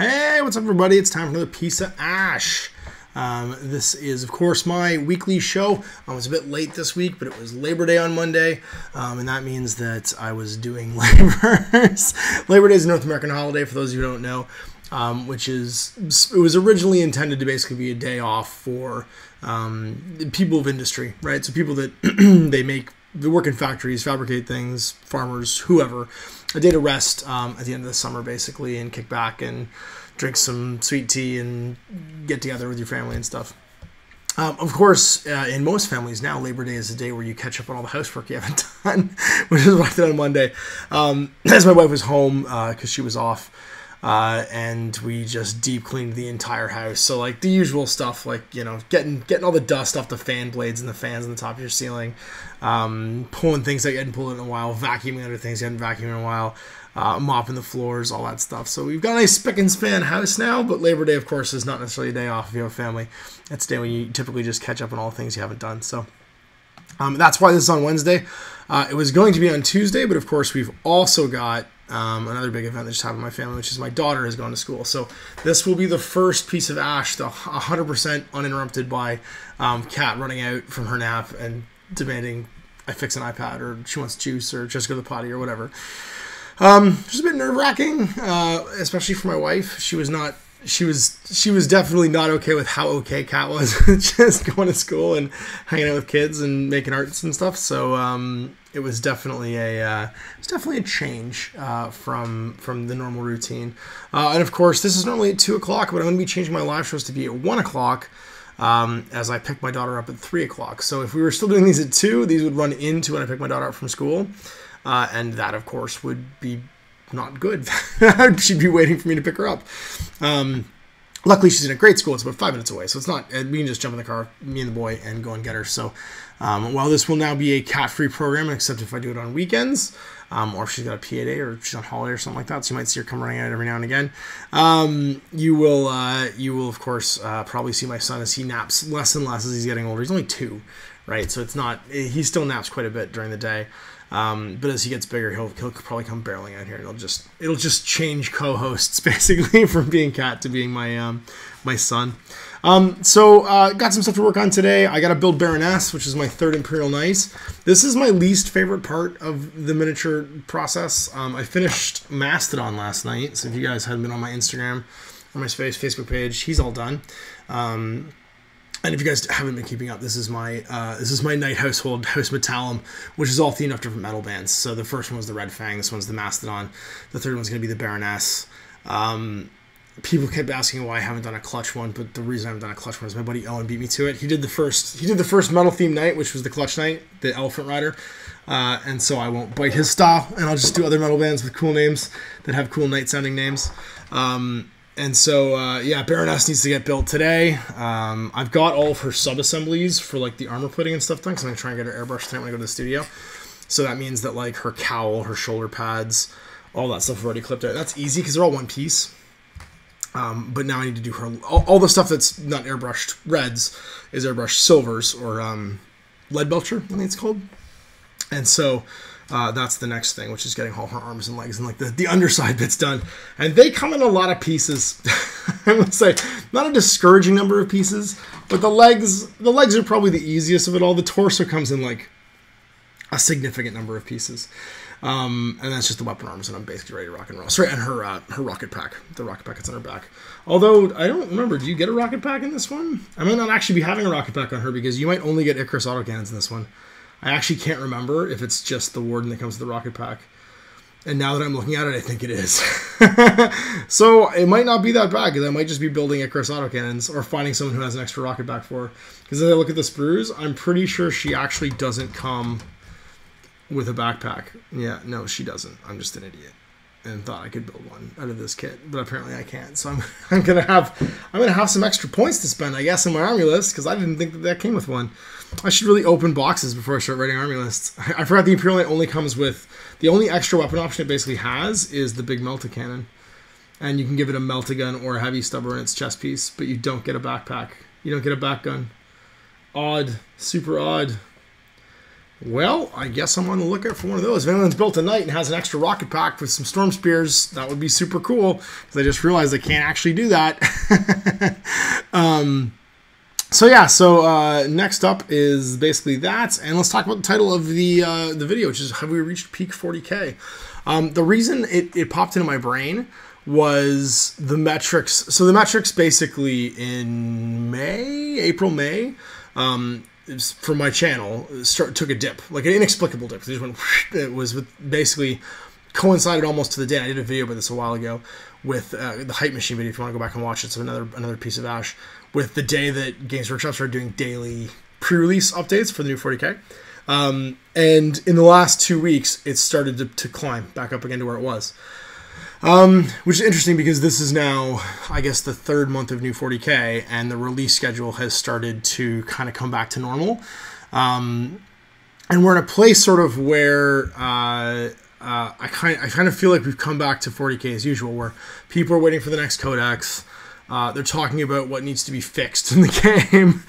Hey, what's up everybody? It's time for another piece of Ash. This is, of course, my weekly show. I was a bit late this week, but it was Labor Day on Monday, and that means that I was doing labors. Labor Day is a North American holiday, for those of you who don't know, it was originally intended to basically be a day off for people of industry, right? So people that they work in factories, fabricate things, farmers, whoever. A day to rest at the end of the summer, basically, and kick back and drink some sweet tea and get together with your family and stuff. Of course, in most families now, Labor Day is a day where you catch up on all the housework you haven't done, which is what I did on Monday. As my wife was home because she was off, and we just deep cleaned the entire house. So like the usual stuff, like, you know, getting all the dust off the fan blades and the fans on the top of your ceiling, pulling things that you hadn't pulled in a while, vacuuming under things you hadn't vacuumed in a while, mopping the floors, all that stuff. So we've got a nice spick and span house now, but Labor Day, of course, is not necessarily a day off if you have a family. That's a day when you typically just catch up on all the things you haven't done. So that's why this is on Wednesday. It was going to be on Tuesday, but of course we've also got another big event that just happened in my family, which is my daughter has gone to school. So this will be the first piece of Ash, 100% uninterrupted by Kat running out from her nap and demanding I fix an iPad, or she wants juice, or just go to the potty, or whatever. It was a bit nerve-wracking, especially for my wife. She was definitely not okay with how okay Kat was just going to school and hanging out with kids and making arts and stuff. So it was definitely a change from the normal routine. And of course, this is normally at 2 o'clock, but I'm going to be changing my live shows to be at 1 o'clock. As I pick my daughter up at 3 o'clock. So if we were still doing these at 2, these would run into when I pick my daughter up from school. And that, of course, would be not good. She'd be waiting for me to pick her up. Luckily, she's in a great school. It's about 5 minutes away. So it's not, we can just jump in the car, me and the boy, and go and get her. So while this will now be a cat-free program, except if I do it on weekends, or if she's got a PA day or she's on holiday or something like that, so you might see her come running out every now and again. You will, of course, probably see my son as he naps less and less as he's getting older. He's only 2, right? So it's not, he still naps quite a bit during the day. But as he gets bigger, he'll probably come barreling out here, and it'll just change co-hosts basically from being Kat to being my my son. So got some stuff to work on today. I got to build Baroness, which is my 3rd Imperial Knight. This is my least favorite part of the miniature process. I finished Mastodon last night, so if you guys hadn't been on my Instagram or my Facebook page, he's all done. And if you guys haven't been keeping up, this is my Knight household, House Metallum, which is all themed after different metal bands. So the first one was the Red Fang, this one's the Mastodon, the 3rd one's going to be the Baroness. People kept asking why I haven't done a clutch one, but the reason I haven't done a clutch one is my buddy Owen beat me to it. He did the first metal themed Knight, which was the Clutch Knight, the Elephant Rider, and so I won't bite his style, and I'll just do other metal bands with cool names that have cool Knight sounding names. And so, yeah, Baroness needs to get built today. I've got all of her sub-assemblies for, like, the armor plating and stuff done, because I'm going to try and get her airbrushed tonight when I go to the studio. So that means that, like, her cowl, her shoulder pads, all that stuff already clipped out. That's easy, because they're all one piece. But now I need to do her... All the stuff that's not airbrushed reds is airbrushed silvers, or lead belcher, I think it's called. And so... that's the next thing, which is getting all her arms and legs and like the underside bits done. And they come in a lot of pieces. I would say not a discouraging number of pieces, but the legs are probably the easiest of it all. The torso comes in like a significant number of pieces. And that's just the weapon arms, and I'm basically ready to rock and roll. Sorry, and her rocket pack. The rocket pack that's on her back. Although, I don't remember, do you get a rocket pack in this one? I might not actually be having a rocket pack on her, because you might only get Icarus autocannons in this one. I actually can't remember if it's just the Warden that comes with the rocket pack. And now that I'm looking at it, I think it is. So it might not be that bad, because I might just be building Icarus autocannons or finding someone who has an extra rocket pack for her. Because as I look at the sprues, I'm pretty sure she actually doesn't come with a backpack. Yeah, no, she doesn't. I'm just an idiot and thought I could build one out of this kit, but apparently I can't. So I'm gonna have some extra points to spend, I guess, in my army list, because I didn't think that came with one. I should really open boxes before I start writing army lists. I forgot the Imperial Knight only comes with... The only extra weapon option it basically has is the big melta-cannon. And you can give it a melta-gun or a heavy stubber in its chest piece, but you don't get a backpack. You don't get a back gun. Odd. Super odd. Well, I guess I'm on the lookout for one of those. If anyone's built a knight and has an extra rocket pack with some storm spears, that would be super cool. Because I just realized I can't actually do that. So next up is basically that, and let's talk about the title of the video, which is Have We Reached Peak 40K? The reason it popped into my brain was the metrics. So the metrics basically in April, May, for my channel took a dip, like an inexplicable dip. They just went, it was basically coincided almost to the day. I did a video about this a while ago with the Hype Machine video. If you want to go back and watch it, it's another piece of ash. With the day that Games Workshop started doing daily pre-release updates for the new 40K. And in the last 2 weeks, it started to climb back up again to where it was. Which is interesting because this is now, I guess, the third month of new 40K, and the release schedule has started to kind of come back to normal. And we're in a place sort of where I kind of feel like we've come back to 40K as usual, where people are waiting for the next Codex. They're talking about what needs to be fixed in the game.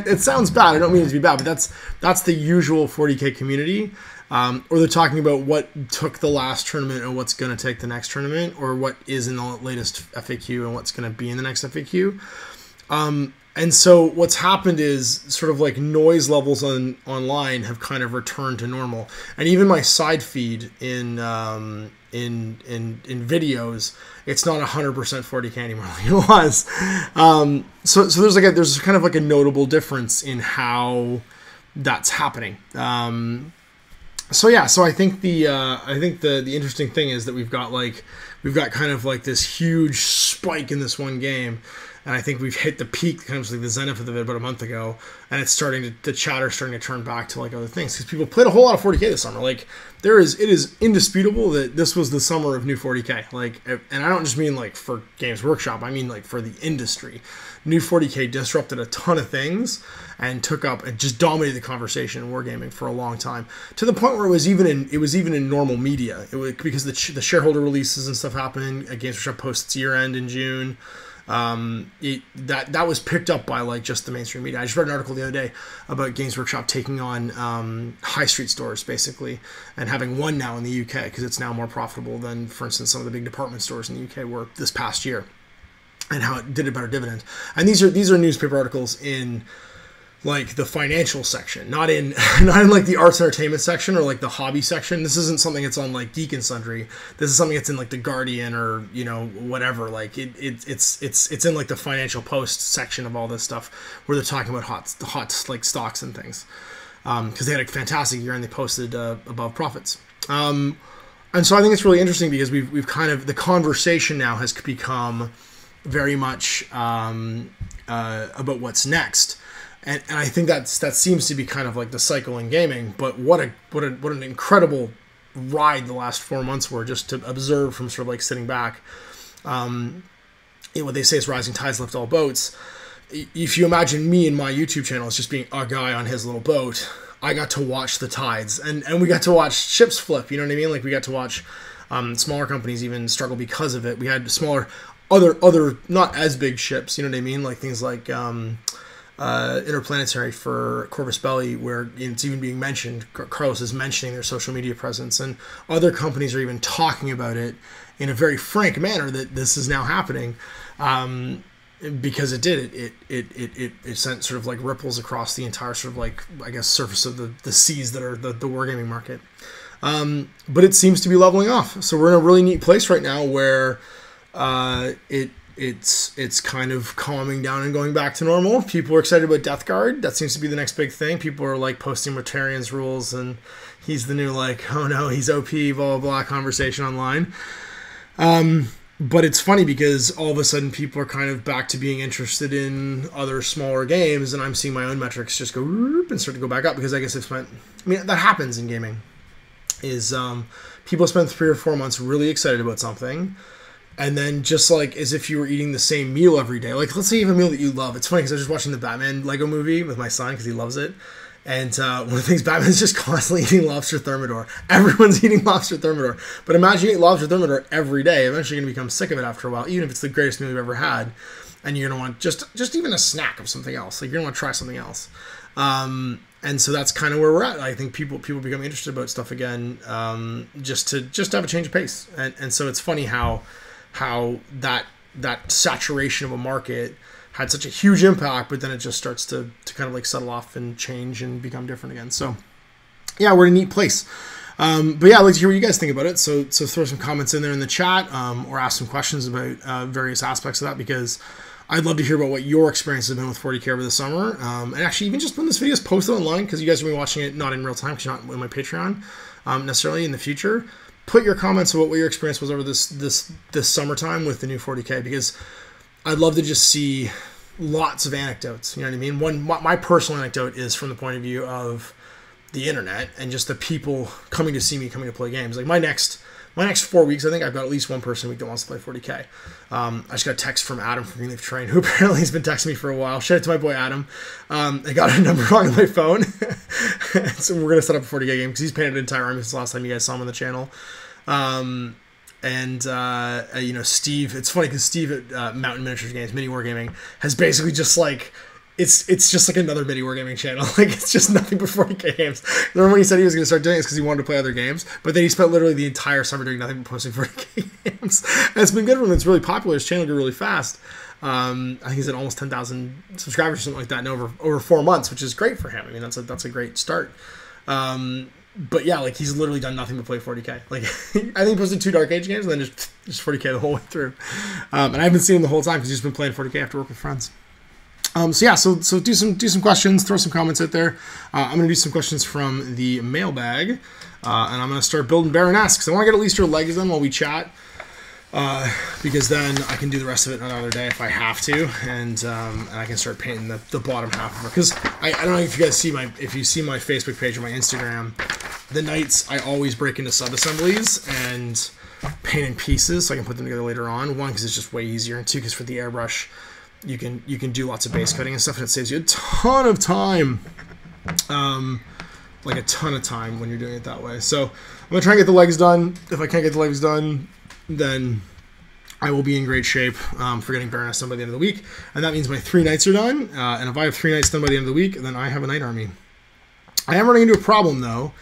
It sounds bad. I don't mean it to be bad, but that's the usual 40K community. Or they're talking about what took the last tournament and what's going to take the next tournament, or what is in the latest FAQ and what's going to be in the next FAQ. And so what's happened is sort of like noise levels online have kind of returned to normal. And even my side feed in videos, it's not 100% 40K anymore like it was. So there's kind of like a notable difference in how that's happening. So I think the interesting thing is that we've got kind of like this huge spike in this one game, and I think we've hit the peak, kind of like the zenith of it about a month ago, and it's the chatter starting to turn back to like other things because people played a whole lot of 40K this summer. Like it is indisputable that this was the summer of new 40K. Like, and I don't just mean like for Games Workshop, I mean like for the industry. New 40K disrupted a ton of things and took up and just dominated the conversation in wargaming for a long time, to the point where it was even in normal media. It was because the shareholder releases and stuff happening. Games Workshop posts year end in June. That was picked up by like just the mainstream media. I just read an article the other day about Games Workshop taking on high street stores basically, and having one now in the UK because it's now more profitable than, for instance, some of the big department stores in the UK were this past year, and how it did a better dividend. And these are newspaper articles in like the financial section, not in like the arts and entertainment section or like the hobby section. This isn't something that's on like Geek and Sundry. This is something that's in like the Guardian or whatever. Like it's in like the Financial Post section of all this stuff, where they're talking about hot like stocks and things, because they had a fantastic year and they posted above profits. And so I think it's really interesting because we've kind of, the conversation now has become very much about what's next. And I think that seems to be kind of like the cycle in gaming. But what an incredible ride the last 4 months were, just to observe from sort of like sitting back. What they say is rising tides lift all boats. If you imagine me and my YouTube channel as just being a guy on his little boat, I got to watch the tides, and we got to watch ships flip. You know what I mean? Like we got to watch smaller companies even struggle because of it. We had smaller, other not as big ships. You know what I mean? Like things like Interplanetary for Corvus Belli, where it's even being mentioned. Carlos is mentioning their social media presence, and other companies are even talking about it in a very frank manner that this is now happening, because it sent sort of like ripples across the entire sort of like, I guess, surface of the seas that are the wargaming market. But it seems to be leveling off. So we're in a really neat place right now where it's kind of calming down and going back to normal. People are excited about Death Guard. That seems to be the next big thing. People are like posting Mortarian's rules, and he's the new like, oh no, he's OP, blah blah blah conversation online. But it's funny because all of a sudden people are kind of back to being interested in other smaller games, and I'm seeing my own metrics just go and start to go back up, because I guess that happens in gaming. Is people spend 3 or 4 months really excited about something, and then just like as if you were eating the same meal every day. Like, let's say you have a meal that you love. It's funny because I was just watching the Batman Lego movie with my son because he loves it. And one of the things, Batman's just constantly eating lobster thermidor. Everyone's eating lobster thermidor. But imagine you eat lobster thermidor every day. Eventually you're going to become sick of it after a while, even if it's the greatest meal you've ever had. and you're gonna want just even a snack of something else. Like you're gonna want to try something else. And so that's kind of where we're at. I think people become interested about stuff again, just to have a change of pace. And so it's funny how that saturation of a market had such a huge impact, but then it just starts to kind of like settle off and change and become different again. So yeah, we're in a neat place. But yeah, I'd like to hear what you guys think about it. So throw some comments in there in the chat, or ask some questions about various aspects of that, because I'd love to hear about what your experience has been with 40K over the summer. And actually, even just when this video is posted online, because you guys will be watching it not in real time, because you're not in my Patreon necessarily in the future. Put your comments about what your experience was over this summertime with the new 40K, because I'd love to just see lots of anecdotes. You know what I mean? My personal anecdote is from the point of view of the internet and just the people coming to see me, coming to play games. Like my next 4 weeks, I think I've got at least one person a week that wants to play 40K. I just got a text from Adam from Greenleaf Terrain, who apparently has been texting me for a while. Shout out to my boy Adam. I got a number wrong on my phone. So we're going to set up a 40K game because he's painted an entire army since the last time you guys saw him on the channel. You know, Steve, it's funny because Steve at Mountain Miniatures Games, Mini Wargaming, has basically just like, it's just like another mini wargaming channel. Like it's just nothing but 40K games. Remember when he said he was going to start doing it because he wanted to play other games, but then he spent literally the entire summer doing nothing but posting 40K games. And it's been good for him. It's really popular. His channel grew really fast. I think he's at almost 10,000 subscribers or something like that in over 4 months, which is great for him. I mean, that's a great start. But yeah, like he's literally done nothing but play 40K. Like I think he posted 2 Dark Age games and then just 40K the whole way through. And I haven't seen him the whole time because he's been playing 40K after work with friends. So yeah, so do some questions, throw some comments out there. I'm gonna do some questions from the mailbag, and I'm gonna start building Baroness because I want to get at least her legs done while we chat, because then I can do the rest of it another day if I have to, and I can start painting the bottom half of her. Because I don't know if you guys see my Facebook page or my Instagram, the nights I always break into sub-assemblies and paint in pieces so I can put them together later on. 1, because it's just way easier, and 2, because for the airbrush, you can do lots of base cutting and stuff, and it saves you a ton of time, like a ton of time when you're doing it that way. So I'm gonna try and get the legs done. If I can't get the legs done, then I will be in great shape for getting Baroness done by the end of the week, and that means my 3 nights are done. And if I have 3 nights done by the end of the week, then I have a night army. I am running into a problem though,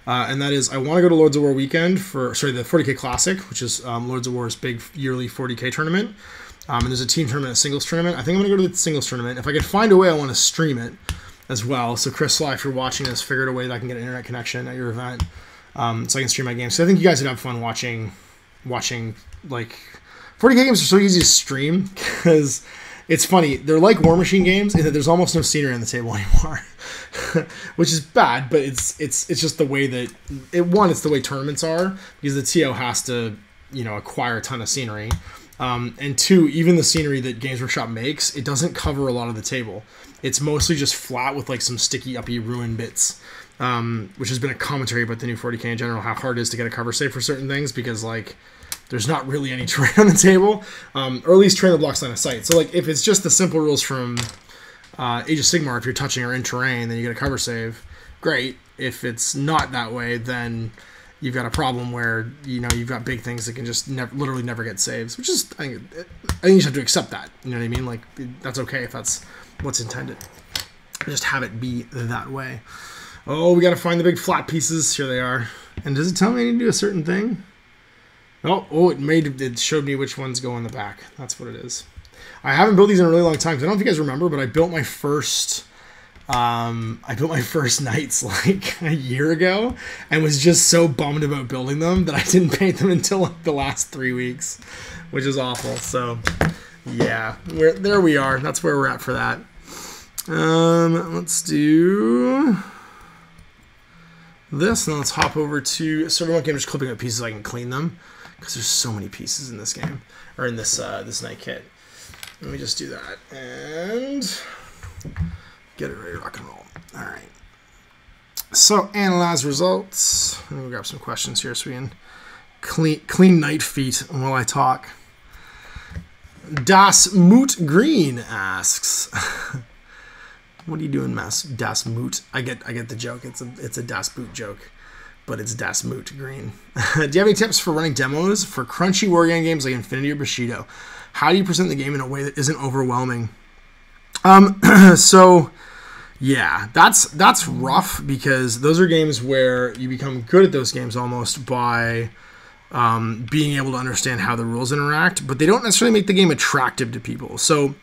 and that is I want to go to Lords of War weekend the 40K Classic, which is Lords of War's big yearly 40K tournament. And there's a team tournament, a singles tournament. I think I'm going to go to the singles tournament. If I could find a way, I want to stream it as well. So Chris Sly, if you're watching this, figure out a way that I can get an internet connection at your event, so I can stream my games. So I think you guys would have fun watching like 40K games are so easy to stream because it's funny. They're like War Machine games in that there's almost no scenery on the table anymore, which is bad. But it's just the way that it's the way tournaments are, because the TO has to acquire a ton of scenery. And 2, even the scenery that Games Workshop makes, it doesn't cover a lot of the table. It's mostly just flat with like some sticky uppy ruin bits, which has been a commentary about the new 40K in general, how hard it is to get a cover save for certain things, because like there's not really any terrain on the table, or at least terrain that blocks line of sight. So like if it's just the simple rules from Age of Sigmar, if you're touching or in terrain, then you get a cover save, great. If it's not that way, then you've got a problem where you've got big things that can just literally never get saves, which is I think you just have to accept that. You know what I mean? Like that's okay if that's what's intended. Just have it be that way. Oh, we got to find the big flat pieces. Here they are. And does it tell me I need to do a certain thing? Oh, it showed me which ones go in the back. That's what it is. I haven't built these in a really long time because I don't know if you guys remember, but I built my first knights like a year ago and was just so bummed about building them that I didn't paint them until like the last 3 weeks, which is awful. So yeah, there we are. That's where we're at for that. Let's do this, and let's hop over to Server Monkey. I'm just clipping up pieces so I can clean them because there's so many pieces in this game, or in this night kit. Let me just do that and get it ready to rock and roll. All right. So analyze results. Let me grab some questions here so we can clean night feet while I talk. Das Moot Green asks, "What are you doing, Das Moot?" I get the joke. It's a Das Boot joke. but it's Das Moot green. Do you have any tips for running demos for crunchy wargame games like Infinity or Bushido? How do you present the game in a way that isn't overwhelming? So yeah, that's rough, because those are games where you become good at those games almost by being able to understand how the rules interact, but they don't necessarily make the game attractive to people. So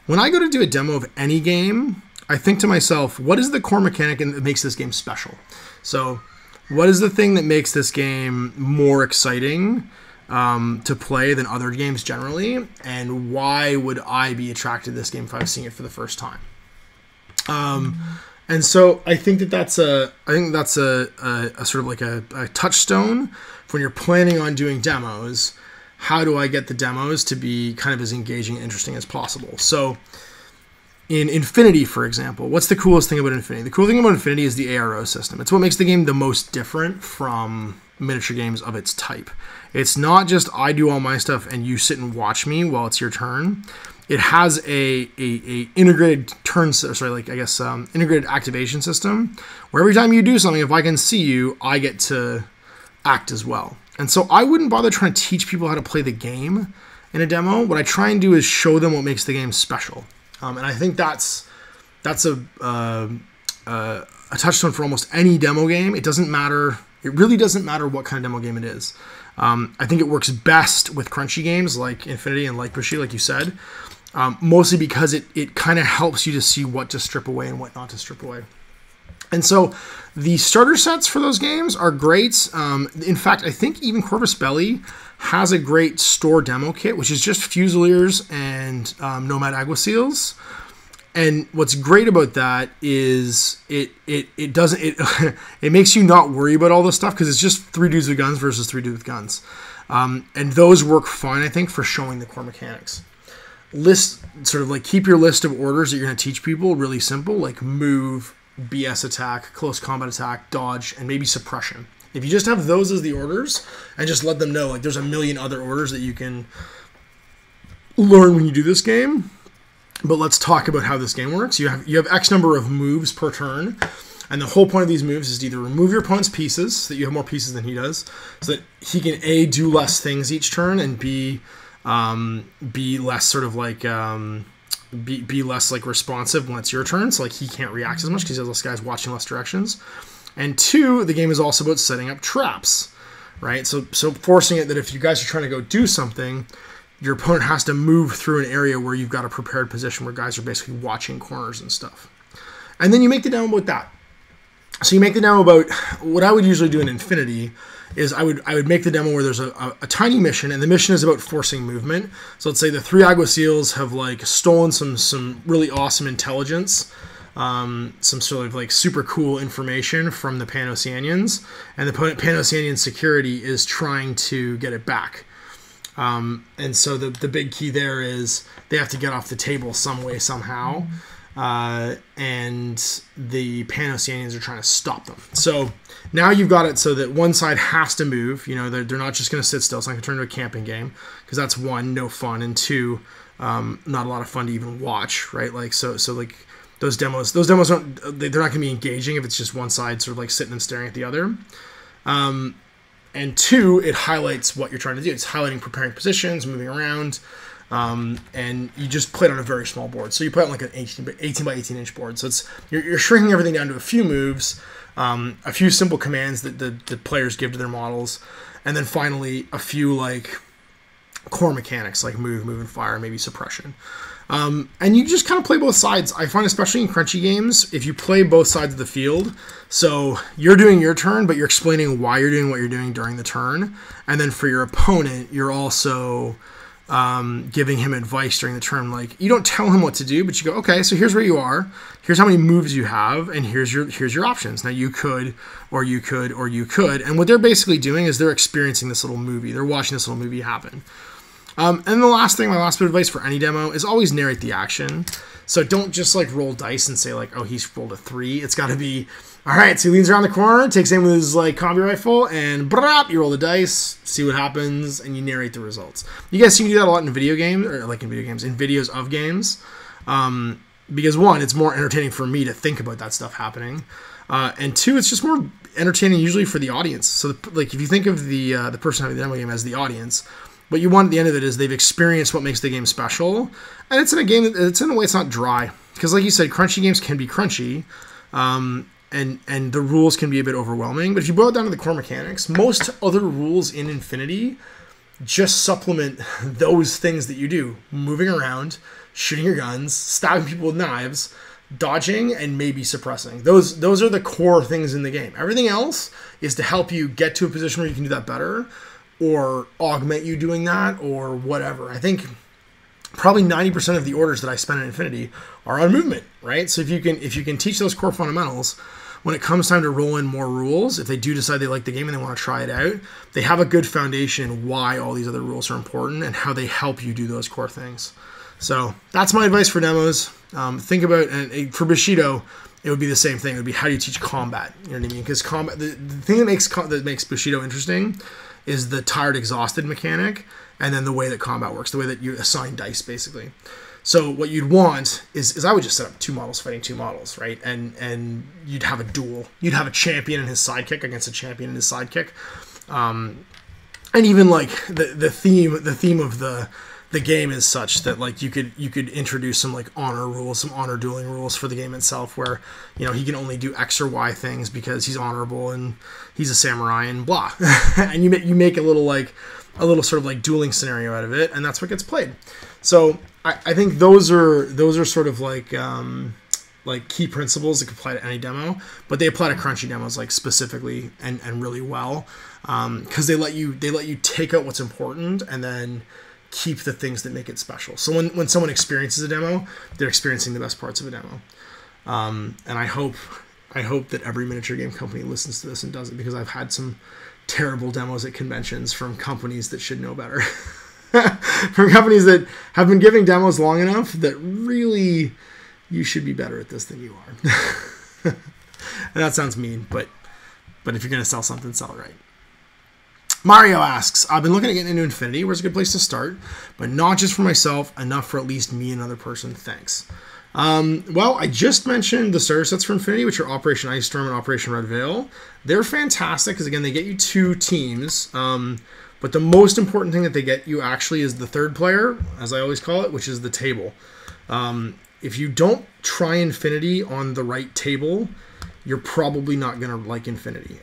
when I go to do a demo of any game, I think to myself, what is the core mechanic that makes this game special? So what is the thing that makes this game more exciting to play than other games generally, and why would I be attracted to this game if I was seeing it for the first time? And so I think that's a sort of like a touchstone for when you're planning on doing demos. How do I get the demos to be kind of as engaging and interesting as possible? So in Infinity, for example, what's the coolest thing about Infinity? The cool thing about Infinity is the ARO system. It's what makes the game the most different from miniature games of its type. It's not just I do all my stuff and you sit and watch me while it's your turn. It has a integrated integrated activation system where every time you do something, if I can see you, I get to act as well. And so I wouldn't bother trying to teach people how to play the game in a demo. What I try and do is show them what makes the game special. And I think that's a touchstone for almost any demo game. It doesn't matter. It really doesn't matter what kind of demo game it is. I think it works best with crunchy games like Infinity and like Bushy, like you said, mostly because it kind of helps you to see what to strip away and what not to strip away. And so the starter sets for those games are great. In fact, I think even Corvus Belli has a great store demo kit, which is just Fusiliers and Nomad Aguaseals. And what's great about that is it makes you not worry about all this stuff, because it's just 3 dudes with guns versus 3 dudes with guns. And those work fine, I think, for showing the core mechanics. Keep your list of orders that you're going to teach people really simple, like move, BS attack, close combat attack, dodge, and maybe suppression. If you just have those as the orders and just let them know, like, there's a million other orders that you can learn when you do this game, but let's talk about how this game works. You have X number of moves per turn, and the whole point of these moves is to either remove your opponent's pieces, so that you have more pieces than he does, so that he can A, do less things each turn, and B, be less sort of like be less like responsive when it's your turn, so like he can't react as much because he has less guys watching less directions. And 2, the game is also about setting up traps, right? So forcing it that if you guys are trying to go do something, your opponent has to move through an area where you've got a prepared position where guys are basically watching corners and stuff. And then you make the demo about that. So you make the demo about what I would usually do in Infinity is I would make the demo where there's a tiny mission, and the mission is about forcing movement. So let's say the 3 Aguaseals have like stolen some really awesome intelligence, some sort of like super cool information from the Pan-Oceanians, and the Pan-Oceanian security is trying to get it back. And so the big key there is they have to get off the table some way, somehow. And the Pan-Oceanians are trying to stop them. So now you've got it so that one side has to move. You know, they're not just going to sit still. It's not going to turn into a camping game, because that's 1, no fun, and 2, not a lot of fun to even watch, right? Like so like those demos they're not going to be engaging if it's just one side sort of like sitting and staring at the other. And 2, it highlights what you're trying to do. It's highlighting preparing positions, moving around. And you just play it on a very small board. So you play it on like an 18 by 18 inch board. So you're shrinking everything down to a few moves, a few simple commands that the players give to their models, and then finally a few like core mechanics like move, and fire, maybe suppression. And you just kind of play both sides. I find, especially in crunchy games, if you play both sides of the field, so you're doing your turn, but you're explaining why you're doing what you're doing during the turn, and then for your opponent, you're also giving him advice during the turn. Like, you don't tell him what to do, but you go, okay, so here's where you are, here's how many moves you have, and here's your options. Now you could, or you could, or you could. And what they're basically doing is they're experiencing this little movie. They're watching this little movie happen. And the last thing, my last bit of advice for any demo is always narrate the action. So don't just like roll dice and say like, oh, he's rolled a 3. It's got to be, all right, so he leans around the corner, takes aim with his like combi rifle, and brap, you roll the dice, see what happens, and you narrate the results. You guys see me do that a lot in video games, or like in video games, in videos of games. because one, it's more entertaining for me to think about that stuff happening, and two, it's just more entertaining usually for the audience. So like if you think of the person having the demo game as the audience, what you want at the end of it is they've experienced what makes the game special, and it's in a game it's in a way it's not dry, because like you said, crunchy games can be crunchy, and the rules can be a bit overwhelming. But if you boil it down to the core mechanics, most other rules in Infinity just supplement those things that you do: moving around, shooting your guns, stabbing people with knives, dodging, and maybe suppressing. Those are the core things in the game. Everything else is to help you get to a position where you can do that better, or augment you doing that, or whatever. I think probably 90% of the orders that I spend in Infinity are on movement, right? So if you can teach those core fundamentals, when it comes time to roll in more rules, if they do decide they like the game and they want to try it out, they have a good foundation why all these other rules are important and how they help you do those core things. So that's my advice for demos. Think about, and for Bushido, it would be the same thing. It would be, how do you teach combat? You know what I mean? Because combat, the thing that makes Bushido interesting is the tired, exhausted mechanic, and then the way that combat works, the way that you assign dice, basically. So what you'd want is I would just set up 2 models fighting 2 models, right? And you'd have a duel. You'd have a champion and his sidekick against a champion and his sidekick. And even like the theme of the game is such that like you could introduce some like honor rules, some honor dueling rules for the game itself, where he can only do X or Y things because he's honorable and he's a samurai and blah. And you make a little sort of like dueling scenario out of it, and that's what gets played. So I think those are sort of like key principles that can apply to any demo, but they apply to crunchy demos like specifically and really well, because they let you take out what's important and then keep the things that make it special. So when someone experiences a demo, they're experiencing the best parts of a demo. And I hope that every miniature game company listens to this and does it, because I've had some terrible demos at conventions from companies that should know better. From companies that have been giving demos long enough that really you should be better at this than you are. And that sounds mean, but if you're going to sell something, sell it right. Mario asks, I've been looking at getting into Infinity. Where's a good place to start? But not just for myself, enough for at least me and another person. Thanks. Well, I just mentioned the starter sets for Infinity, which are Operation Ice Storm and Operation Red Veil. They're fantastic because, again, they get you 2 teams. But the most important thing that they get you actually is the third player, as I always call it, which is the table. If you don't try Infinity on the right table, you're probably not going to like Infinity.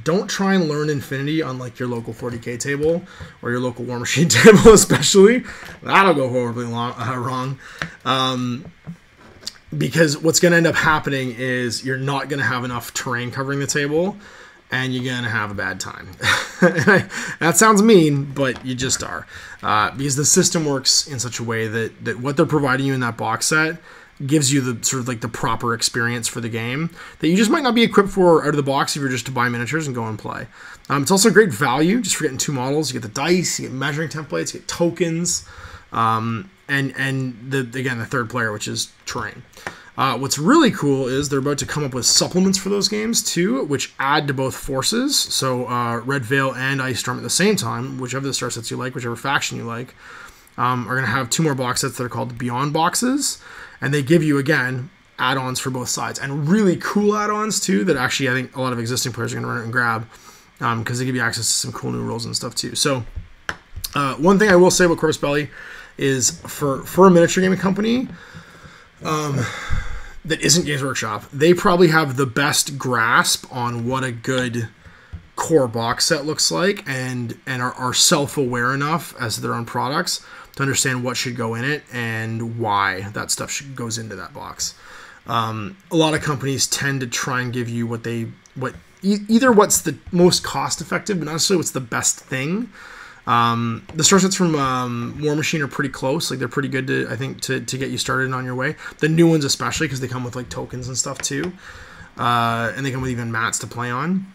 Don't try and learn Infinity on like your local 40k table or your local War Machine table, especially. That'll go horribly wrong. Because what's going to end up happening is you're not going to have enough terrain covering the table, and you're going to have a bad time. That sounds mean, but you just are. Because the system works in such a way that what they're providing you in that box set gives you the sort of like the proper experience for the game that you just might not be equipped for out of the box if you're just to buy miniatures and go and play. It's also great value just for getting 2 models. You get the dice, you get measuring templates, you get tokens, and the third player, which is terrain. What's really cool is they're about to come up with supplements for those games too, which add to both forces. So Red Veil and Ice Storm at the same time, whichever the star sets you like, whichever faction you like, are going to have 2 more box sets that are called the Beyond boxes. And they give you, again, add-ons for both sides. And really cool add-ons, too, that actually I think a lot of existing players are going to run out and grab, because they give you access to some cool new rules and stuff, too. So one thing I will say about Corpus Belli is for a miniature gaming company that isn't Games Workshop, they probably have the best grasp on what a good core box set looks like and are self-aware enough as their own products to understand what should go in it and why that stuff goes into that box. A lot of companies tend to try and give you either what's the most cost effective, but not necessarily what's the best thing. The star sets from War Machine are pretty close. Like, they're pretty good to, I think, to get you started on your way. The new ones especially, because they come with like tokens and stuff too, and they come with even mats to play on.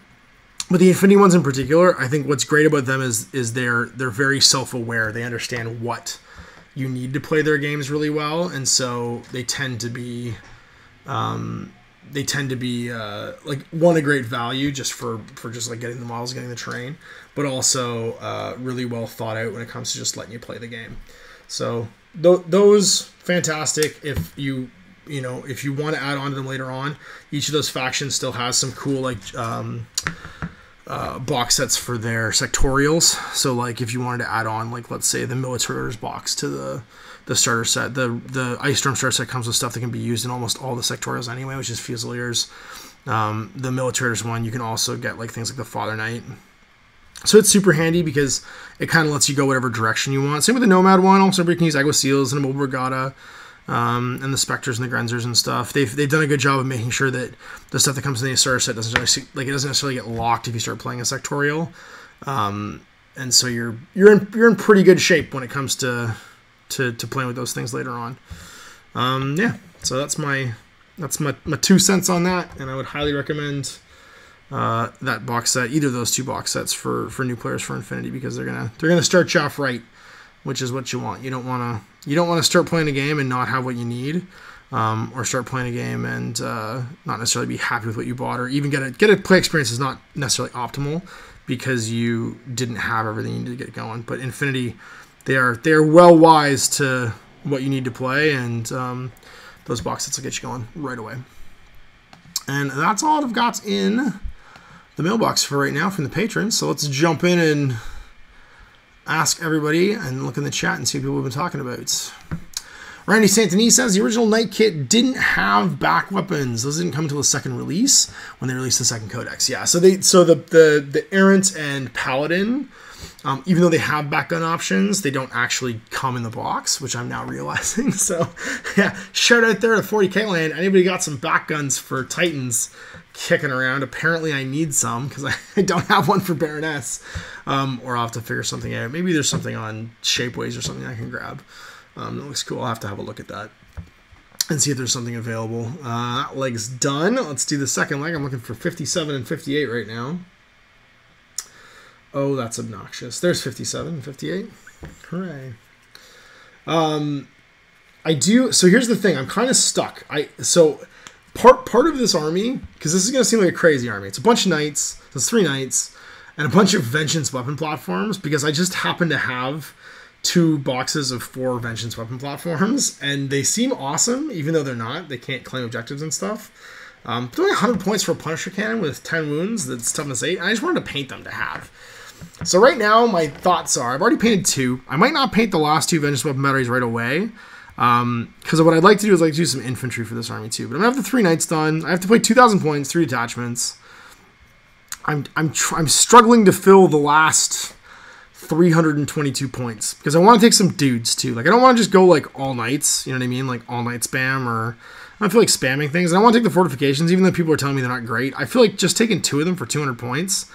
But the Infinity ones in particular, I think what's great about them is they're very self-aware. They understand what you need to play their games really well, and so they tend to be like, one, a great value just for just like getting the models, getting the terrain, but also really well thought out when it comes to just letting you play the game. So those fantastic if you want to add on to them later on. Each of those factions still has some cool like box sets for their sectorials. So like if you wanted to add on, like let's say the military orders box to the starter set, the Ice Storm starter set comes with stuff that can be used in almost all the sectorials anyway, which is Fusiliers. The military orders one, you can also get like things like the Father Knight. So it's super handy because it kind of lets you go whatever direction you want. Same with the Nomad one. Also, you can use Agua Seals and a Mobile Brigada, and the Spectres and the Grenzers and stuff. They've done a good job of making sure that the stuff that comes in the starter set doesn't necessarily get locked if you start playing a sectorial. And so you're in pretty good shape when it comes to playing with those things later on. Yeah. So that's my 2 cents on that, and I would highly recommend that box set, either of those 2 box sets for new players for Infinity, because they're gonna start you off right, which is what you want. You don't want to start playing a game and not have what you need, or start playing a game and not necessarily be happy with what you bought, or even get a play experience is not necessarily optimal because you didn't have everything you needed to get going. But Infinity, they are well wise to what you need to play, and those box sets will get you going right away. And that's all I've got in the mailbox for right now from the patrons. So let's jump in and ask everybody and look in the chat and see what people have been talking about. Randy Santini says the original Knight kit didn't have back weapons. Those didn't come until the second release when they released the second Codex. Yeah, so the Errant and Paladin, even though they have back gun options, they don't actually come in the box, which I'm now realizing. So yeah, shout out there to 40K land. Anybody got some back guns for Titans kicking around? Apparently I need some because I don't have one for Baroness, or I'll have to figure something out. Maybe there's something on Shapeways or something I can grab. That looks cool. I'll have to have a look at that and see if there's something available. That leg's done. Let's do the second leg. I'm looking for 57 and 58 right now. Oh, that's obnoxious. There's 57 and 58. Hooray. I do. So here's the thing. I'm kind of stuck. So part of this army, because this is going to seem like a crazy army. It's a bunch of knights. So it's 3 knights and a bunch of Vengeance weapon platforms, because I just happen to have 2 boxes of 4 Vengeance weapon platforms, and they seem awesome, even though they're not. They can't claim objectives and stuff. But only 100 points for a Punisher Cannon with 10 wounds. That's toughness 8. And I just wanted to paint them to have. So right now, my thoughts are, I've already painted 2. I might not paint the last 2 Vengeance weapon batteries right away, because what I'd like to do is like do some infantry for this army too. But I'm gonna have the 3 knights done. I have to play 2,000 points, 3 detachments. I'm struggling to fill the last 322 points because I want to take some dudes too. Like I don't want to just go like all knights. You know what I mean? Like all night spam, or I don't feel like spamming things. And I want to take the fortifications, even though people are telling me they're not great. I feel like just taking 2 of them for 200 points.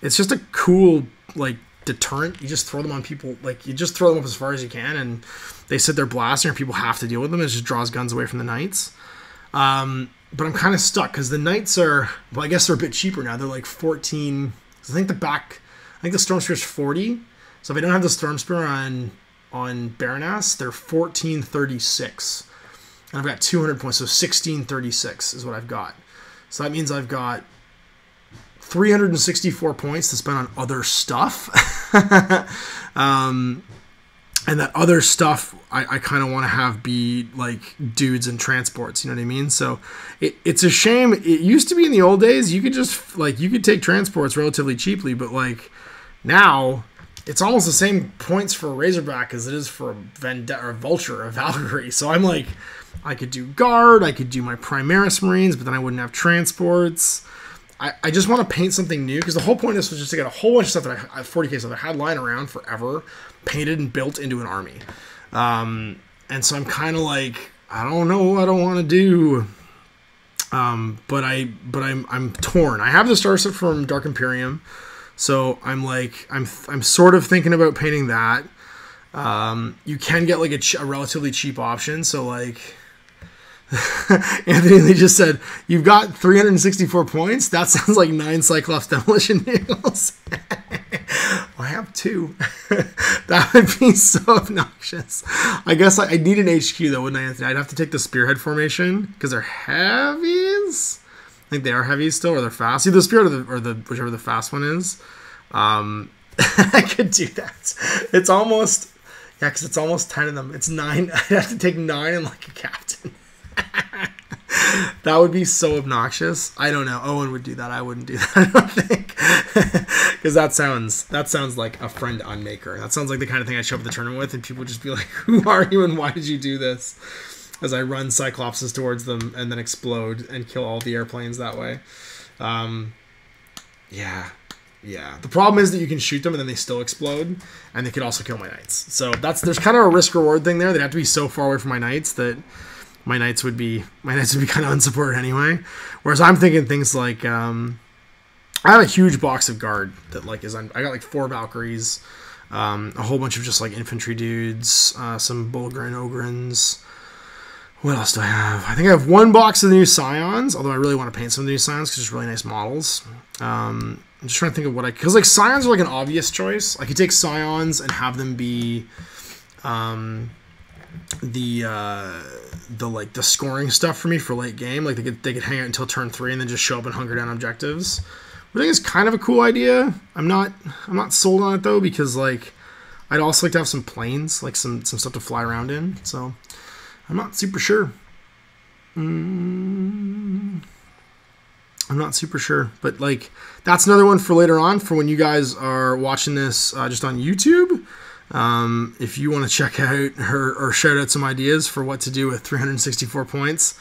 It's just a cool like deterrent. You just throw them on people. Like you just throw them up as far as you can, and they sit there blasting, and people have to deal with them. It just draws guns away from the knights. But I'm kind of stuck because the knights are, well, I guess they're a bit cheaper now. They're like 14. I think the Storm Spear is 40. So if I don't have the Storm Spear on Baroness, they're 1436. And I've got 200 points, so 1636 is what I've got. So that means I've got 364 points to spend on other stuff. And that other stuff, I kind of want to have be like dudes and transports, you know what I mean? So it's a shame. It used to be in the old days, you could just like, you could take transports relatively cheaply, but like now it's almost the same points for a Razorback as it is for a Vendetta or a Vulture or a Valkyrie. So I'm like, I could do Guard, I could do my Primaris Marines, but then I wouldn't have transports. I just want to paint something new, because the whole point of this was just to get a whole bunch of stuff that 40k stuff that I had lying around forever, painted and built into an army. And so I'm kind of like, I don't know what I want to do. But I'm torn. I have the star set from Dark Imperium, so I'm like, I'm sort of thinking about painting that. You can get like a relatively cheap option, so like. Anthony Lee just said, you've got 364 points? That sounds like 9 Cyclops demolition nails. I have 2. That would be so obnoxious. I guess I need an HQ though, wouldn't I, Anthony? I'd have to take the Spearhead formation because they're heavies. I think they are heavies still, or they're fast. Either the Spearhead or the whichever the fast one is. I could do that. It's almost... Yeah, because it's almost 10 of them. It's 9. I'd have to take 9 and like a captain. That would be so obnoxious. I don't know. Owen would do that. I wouldn't do that, I don't think. Because that sounds like a friend unmaker. That sounds like the kind of thing I'd show up at the tournament with, and people would just be like, who are you and why did you do this? As I run Cyclopses towards them and then explode and kill all the airplanes that way. Yeah. The problem is that you can shoot them and then they still explode, and they could also kill my knights. So there's kind of a risk-reward thing there. They'd have to be so far away from my knights that my knights would be kind of unsupported anyway. Whereas I'm thinking things like I have a huge box of guard that like I got like 4 Valkyries, a whole bunch of just like infantry dudes, some Bulgar and Ogrins. What else do I have? I think I have 1 box of the new Scions, although I really want to paint some of the new Scions because there's really nice models. I'm just trying to think of what because like Scions are like an obvious choice. I could take Scions and have them be the scoring stuff for me for late game. Like they could hang out until turn 3 and then just show up and hunker down objectives. Which I think is kind of a cool idea. I'm not sold on it though, because like I'd also like to have some planes, like some stuff to fly around in. So I'm not super sure. I'm not super sure, but like that's another one for later on for when you guys are watching this just on YouTube. If you want to check out or shout out some ideas for what to do with 364 points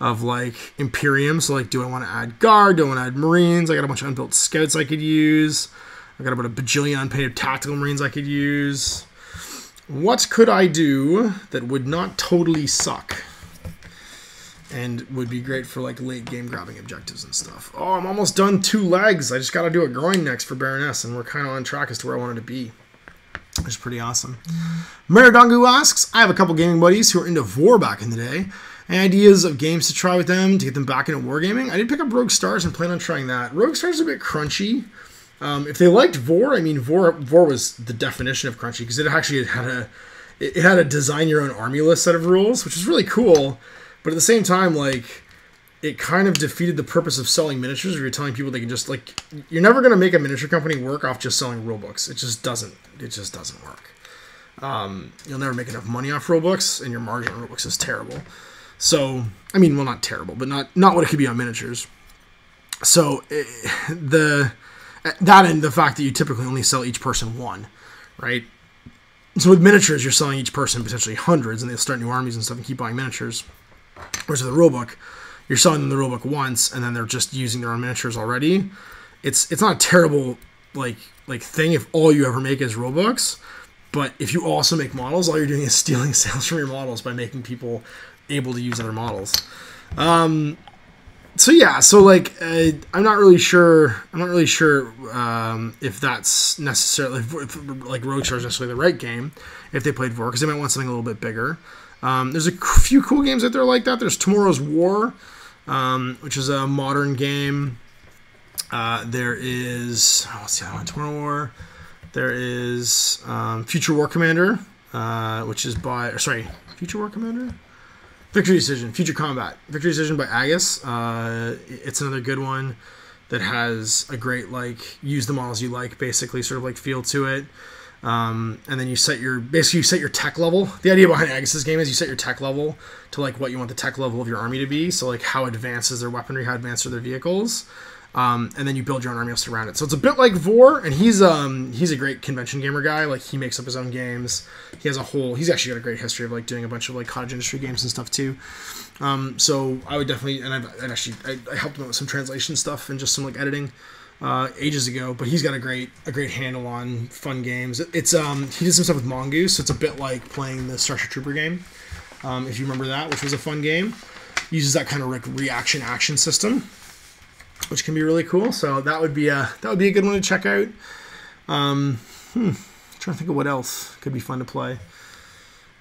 of like Imperium. So like, do I want to add Guard? Do I want to add Marines? I got a bunch of unbuilt Scouts I could use. I got about a bajillion unpainted Tactical Marines I could use. What could I do that would not totally suck and would be great for like late game grabbing objectives and stuff? Oh, I'm almost done 2 legs. I just got to do a groin next for Baroness, and we're kind of on track as to where I wanted to be. Which is pretty awesome. Maridangu asks, I have a couple gaming buddies who are into Vor back in the day. Any ideas of games to try with them to get them back into wargaming? I did pick up Rogue Stars and plan on trying that. Rogue Stars is a bit crunchy. If they liked Vor, I mean, Vor was the definition of crunchy because it actually had a design your own army list set of rules, which is really cool. But at the same time, like, it kind of defeated the purpose of selling miniatures. If you're telling people they can just like, you're never going to make a miniature company work off just selling rule books. It just doesn't work. You'll never make enough money off rule books, and your margin on rule books is terrible. So, I mean, well, not terrible, but not what it could be on miniatures. So that and the fact that you typically only sell each person 1, right? So with miniatures, you're selling each person potentially hundreds, and they'll start new armies and stuff and keep buying miniatures. Whereas with the rulebook, you're selling them the rulebook once, and then they're just using their own miniatures already. It's not a terrible like thing if all you ever make is rulebooks, but if you also make models, all you're doing is stealing sales from your models by making people able to use other models. So yeah, so like I'm not really sure if that's necessarily if like Rogue Stars is necessarily the right game if they played Vor, because they might want something a little bit bigger. There's a few cool games out there like that. There's Tomorrow's War, which is a modern game. There is what's the other one? Tomorrow's War. There is Future War Commander, which is by Future War Commander. Victory Decision, Future Combat. Victory Decision by Agus. It's another good one that has a great, like, use the models you like, basically, sort of like feel to it. And then you set your tech level. The idea behind Agus's game is you set your tech level to like what you want the tech level of your army to be. So like how advanced is their weaponry, how advanced are their vehicles. And then you build your own army house around it. So it's a bit like Vor, and he's a great convention gamer guy. Like he makes up his own games. He's actually got a great history of like doing a bunch of like cottage industry games and stuff too. So I would definitely, and I helped him out with some translation stuff and just some like editing ages ago. But he's got a great handle on fun games. It's he did some stuff with Mongoose, so it's a bit like playing the Starship Trooper game, if you remember that, which was a fun game. Uses that kind of like reaction action system, which can be really cool. So that would be a good one to check out. Trying to think of what else could be fun to play.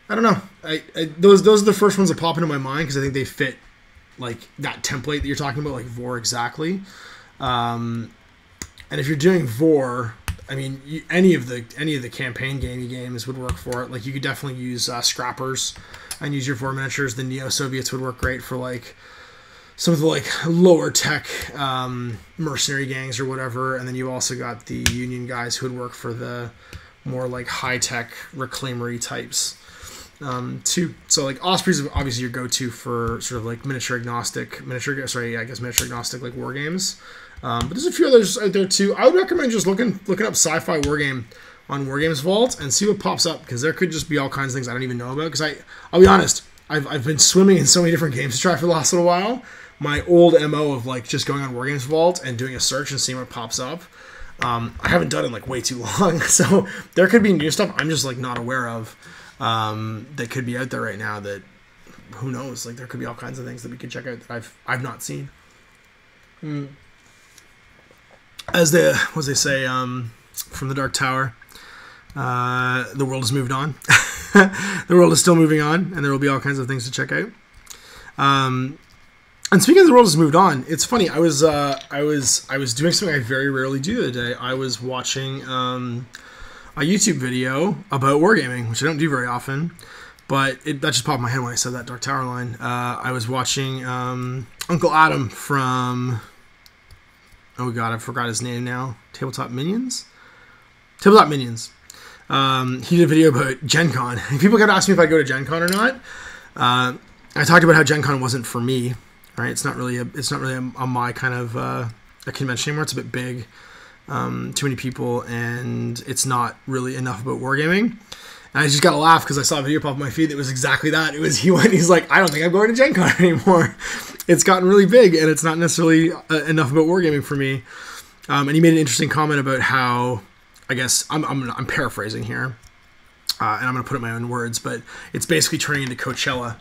I don't know. Those are the first ones that pop into my mind because I think they fit like that template that you're talking about, like Vor exactly. And if you're doing Vor, I mean, any of the campaign gamey games would work for it. Like you could definitely use Scrappers and use your Vor miniatures. The Neo-Soviets would work great for like some of the like lower tech mercenary gangs or whatever, and then you also got the Union guys who would work for the more like high-tech reclaimery types. Too. So like Osprey's obviously your go-to for sort of like miniature agnostic like war games. But there's a few others out there too. I would recommend just looking up sci-fi war game on Wargames Vault and see what pops up, because there could just be all kinds of things I don't even know about. Because I'll be honest, I've been swimming in so many different games to try for the last little while. My old MO of like just going on Wargames Vault and doing a search and seeing what pops up, I haven't done it in like way too long. So there could be new stuff I'm just like not aware of. That could be out there right now that, who knows, like there could be all kinds of things that we could check out that I've not seen. As they say, from the Dark Tower, the world has moved on. The world is still moving on, and there will be all kinds of things to check out. And speaking of the world has moved on, it's funny, I was doing something I very rarely do the other day. I was watching a YouTube video about wargaming, which I don't do very often, but that just popped in my head when I said that Dark Tower line. I was watching Uncle Adam from, oh god, I forgot his name now. Tabletop Minions. He did a video about Gen Con. People kept asking me if I'd go to Gen Con or not. I talked about how Gen Con wasn't for me. Right? It's not really a my kind of a convention anymore. It's a bit big. Too many people, and it's not really enough about wargaming. And I just got to laugh because I saw a video pop up my feed that was exactly that. He's like, I don't think I'm going to Gen Con anymore. It's gotten really big, and it's not necessarily enough about wargaming for me. And he made an interesting comment about how, I guess, I'm paraphrasing here, and I'm going to put it in my own words, but it's basically turning into Coachella,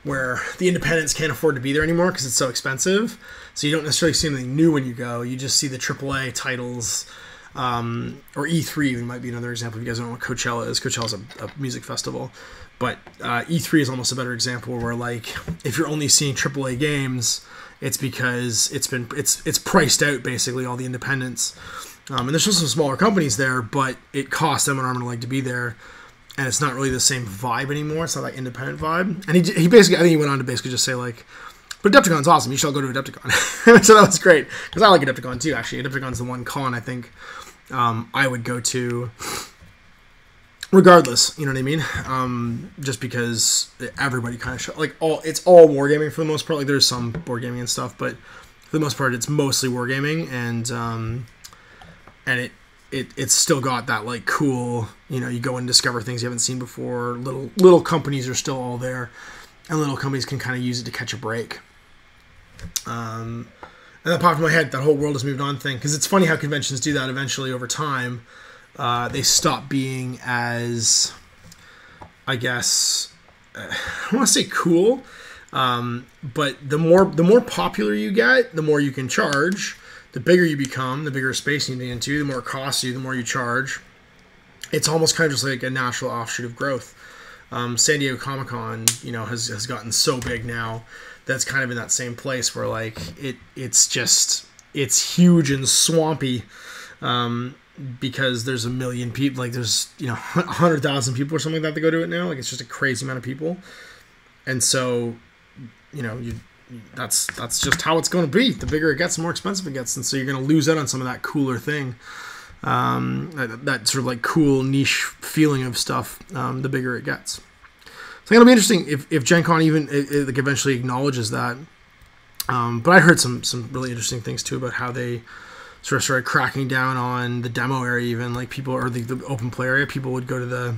where the independents can't afford to be there anymore because it's so expensive. So you don't necessarily see anything new when you go. You just see the AAA titles, or E3 even might be another example. If you guys don't know what Coachella is, Coachella's a music festival. But E3 is almost a better example where, like, if you're only seeing AAA games, it's because it's priced out, basically, all the independents. And there's still some smaller companies there, but it costs them an arm and a leg to be there. And it's not really the same vibe anymore. It's not that independent vibe. And he basically, I think he went on to basically just say, like, but Adepticon's awesome. You should all go to Adepticon. So that was great. Because I like Adepticon too, actually. Adepticon's the one con I think I would go to regardless. You know what I mean? Just because everybody kind of it's all wargaming for the most part. Like there's some board gaming and stuff, but for the most part it's mostly wargaming, and it's still got that like cool, you know, you go and discover things you haven't seen before. Little companies are still all there, and little companies can kind of use it to catch a break. And that popped in my head, that whole world has moved on thing, because it's funny how conventions do that eventually over time. They stop being as, I guess, I don't want to say cool, but the more popular you get, the more you can charge. The bigger you become, the bigger space you need into, the more it costs you, the more you charge. It's almost kind of just like a natural offshoot of growth. San Diego Comic-Con, you know, has gotten so big now that's kind of in that same place where like it's huge and swampy, because there's a million people, like there's, you know, 100,000 people or something like that that go to it now. Like it's just a crazy amount of people, and so, you know, that's just how it's going to be. The bigger it gets, the more expensive it gets, and so you're going to lose out on some of that cooler thing, that sort of like cool niche feeling of stuff. The bigger it gets. So it'll be interesting if Gen Con even like eventually acknowledges that. But I heard some really interesting things too about how they sort of started cracking down on the demo area, even like people, or the open play area. People would go to the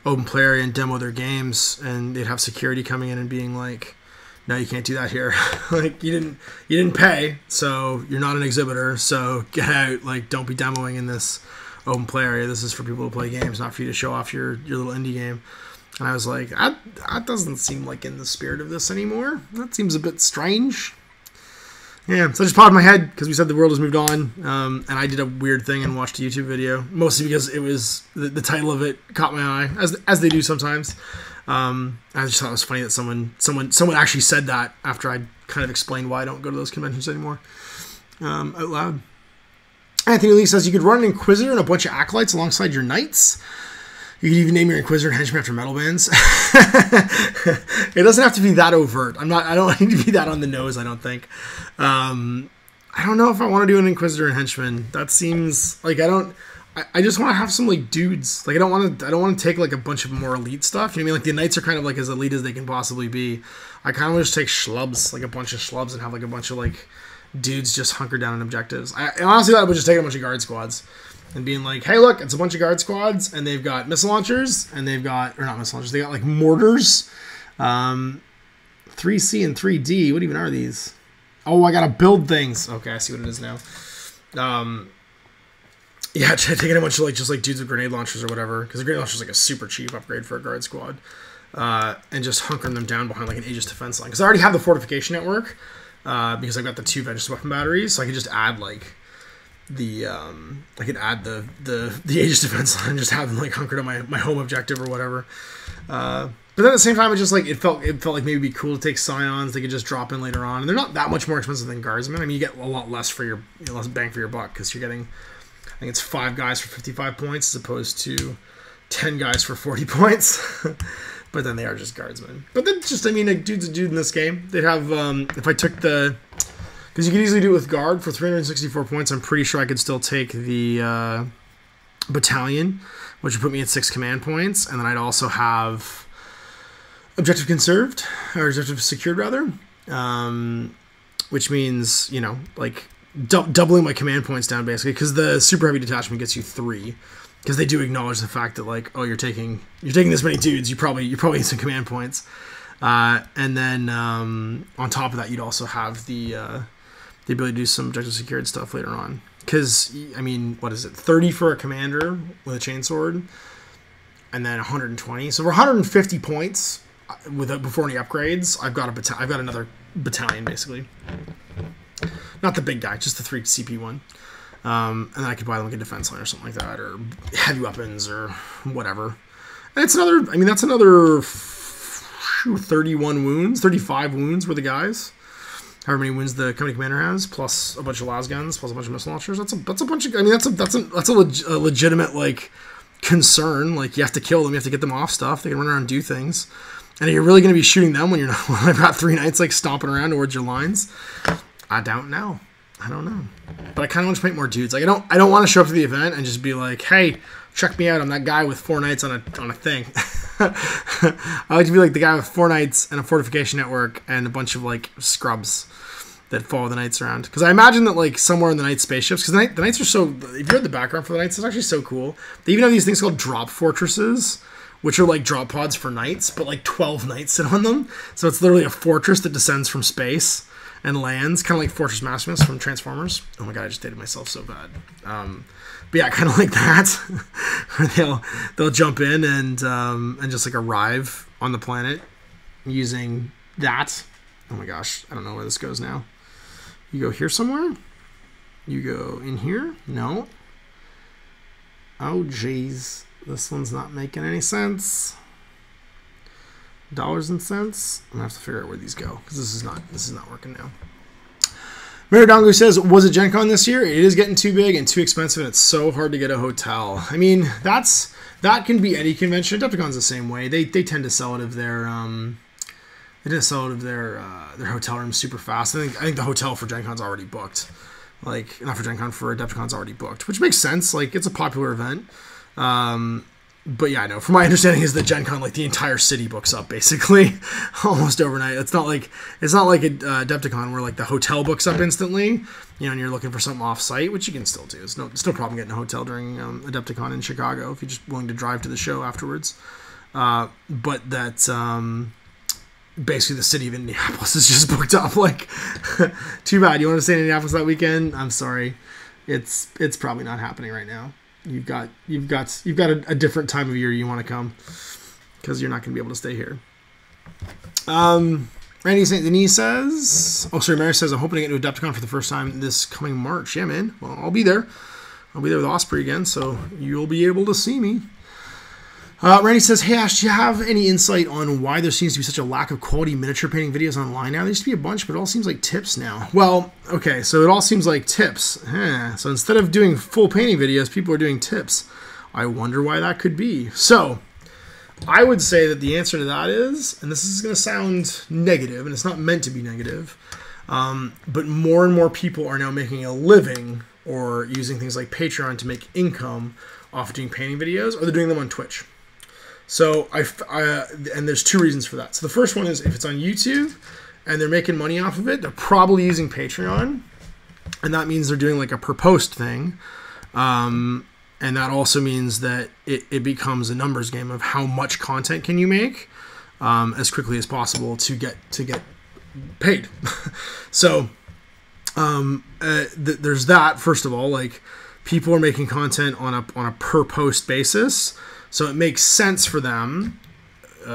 open play area and demo their games, and they'd have security coming in and being like, no, you can't do that here. Like you didn't pay, so you're not an exhibitor, so get out. Like, don't be demoing in this open play area. This is for people to play games, not for you to show off your little indie game. And I was like, that doesn't seem like in the spirit of this anymore. That seems a bit strange. Yeah, so it just popped in my head because we said the world has moved on, and I did a weird thing and watched a YouTube video, mostly because it was the title of it caught my eye, as they do sometimes. I just thought it was funny that someone actually said that after I kind of explained why I don't go to those conventions anymore, out loud. Anthony Lee says you could run an Inquisitor and a bunch of acolytes alongside your knights. You could even name your Inquisitor and henchman after metal bands. It doesn't have to be that overt. I don't need to be that on the nose, I don't think. I don't know if I want to do an Inquisitor and henchman. That seems like I I just want to have some like dudes. Like I don't want to take like a bunch of more elite stuff. You know what I mean? Like the knights are kind of like as elite as they can possibly be. I kind of want to just take schlubs, like a bunch of schlubs, and have like a bunch of like dudes just hunkered down on objectives. I honestly thought I would just take a bunch of guard squads and being like, hey, look, it's a bunch of guard squads, and they've got missile launchers, and they've got, or not missile launchers, they got like mortars, 3C and 3D. What even are these? Oh, I gotta build things. Okay, I see what it is now. Yeah, taking a bunch of like just like dudes with grenade launchers or whatever, because the grenade launcher is like a super cheap upgrade for a guard squad, and just hunkering them down behind like an Aegis defense line. Because I already have the fortification network, because I've got the 2 vengeance weapon batteries, so I could just add like the Aegis defense line and just have them like hunkered on my home objective or whatever. But then at the same time, it just like it felt like maybe it'd be cool to take scions. They could just drop in later on, and they're not that much more expensive than guardsmen. I mean, you get a lot less for your less bang for your buck because you're getting, I think it's 5 guys for 55 points as opposed to 10 guys for 40 points. But then they are just guardsmen. But then just, I mean, a dude's a dude in this game. They'd have, if I took the, because you could easily do it with guard for 364 points. I'm pretty sure I could still take the battalion, which would put me at 6 command points. And then I'd also have objective conserved, or objective secured rather, which means, you know, like doubling my command points down basically, because the super heavy detachment gets you 3, because they do acknowledge the fact that like, oh, you're taking this many dudes, you probably need some command points, and then on top of that, you'd also have the ability to do some objective secured stuff later on, because I mean, what is it, 30 for a commander with a chainsword, and then 120, so for 150 points before any upgrades, I've got another battalion basically. Not the big guy, just the 3 CP one. And then I could buy them like a defense line or something like that, or heavy weapons or whatever. And it's another, I mean, that's another 31 wounds, 35 wounds for the guys. However many wounds the company commander has, plus a bunch of las guns, plus a bunch of missile launchers. That's a bunch of, I mean, that's a legitimate like concern. Like you have to kill them, you have to get them off stuff. They can run around and do things. And you're really going to be shooting them when you're not, when I've got 3 knights like stomping around towards your lines. I don't know. But I kind of want to paint more dudes. Like I don't want to show up to the event and just be like, hey, check me out. I'm that guy with 4 knights on a thing. I like to be like the guy with 4 knights and a fortification network and a bunch of like scrubs that follow the knights around. Because I imagine that like somewhere in the knight spaceships, because the knights are so, if you read the background for the knights, it's actually so cool. They even have these things called drop fortresses, which are like drop pods for knights, but like 12 knights sit on them. So it's literally a fortress that descends from space and lands, kind of like Fortress Maximus from Transformers. Oh my god, I just dated myself so bad. But yeah, kind of like that, where they'll jump in and just like arrive on the planet using that. Oh my gosh, I don't know where this goes now. You go here somewhere? You go in here? No. Oh jeez, this one's not making any sense. Dollars and cents. I'm gonna have to figure out where these go, because this is not working now. Maradongo says, was it Gen Con this year? It is getting too big and too expensive, and it's so hard to get a hotel. I mean, that can be any convention. Adepticon's the same way. They tend to sell it of their their hotel rooms super fast. I think the hotel for Gen Con's already booked. Like, not for Gen Con, for Adepticon's already booked, which makes sense. Like, it's a popular event. But yeah, I know. From my understanding, is that Gen Con, like the entire city books up basically, almost overnight. It's not like a Adepticon where like the hotel books up instantly, you know, and you're looking for something off site, which you can still do. It's no problem getting a hotel during Adepticon in Chicago if you're just willing to drive to the show afterwards. But that basically the city of Indianapolis is just booked up. Like, too bad. You want to stay in Indianapolis that weekend? I'm sorry, it's probably not happening right now. You've got a different time of year you want to come, because you're not going to be able to stay here. Randy St. Denis says, Mary says, I'm hoping to get to Adepticon for the first time this coming March. Yeah, man. Well, I'll be there. I'll be there with Osprey again, so you'll be able to see me. Randy says, hey Ash, do you have any insight on why there seems to be such a lack of quality miniature painting videos online now? There used to be a bunch, but it all seems like tips now. Well, okay, so it all seems like tips. So instead of doing full painting videos, people are doing tips. I wonder why that could be. So I would say that the answer to that is, and this is going to sound negative, and it's not meant to be negative, but more and more people are now making a living or using things like Patreon to make income off of doing painting videos, or they're doing them on Twitch. So and there's two reasons for that. So the first one is if it's on YouTube and they're making money off of it, they're probably using Patreon, and that means they're doing like a per post thing. And that also means that it becomes a numbers game of how much content can you make as quickly as possible to get paid. So there's that. First of all, like, people are making content on a per post basis, so it makes sense for them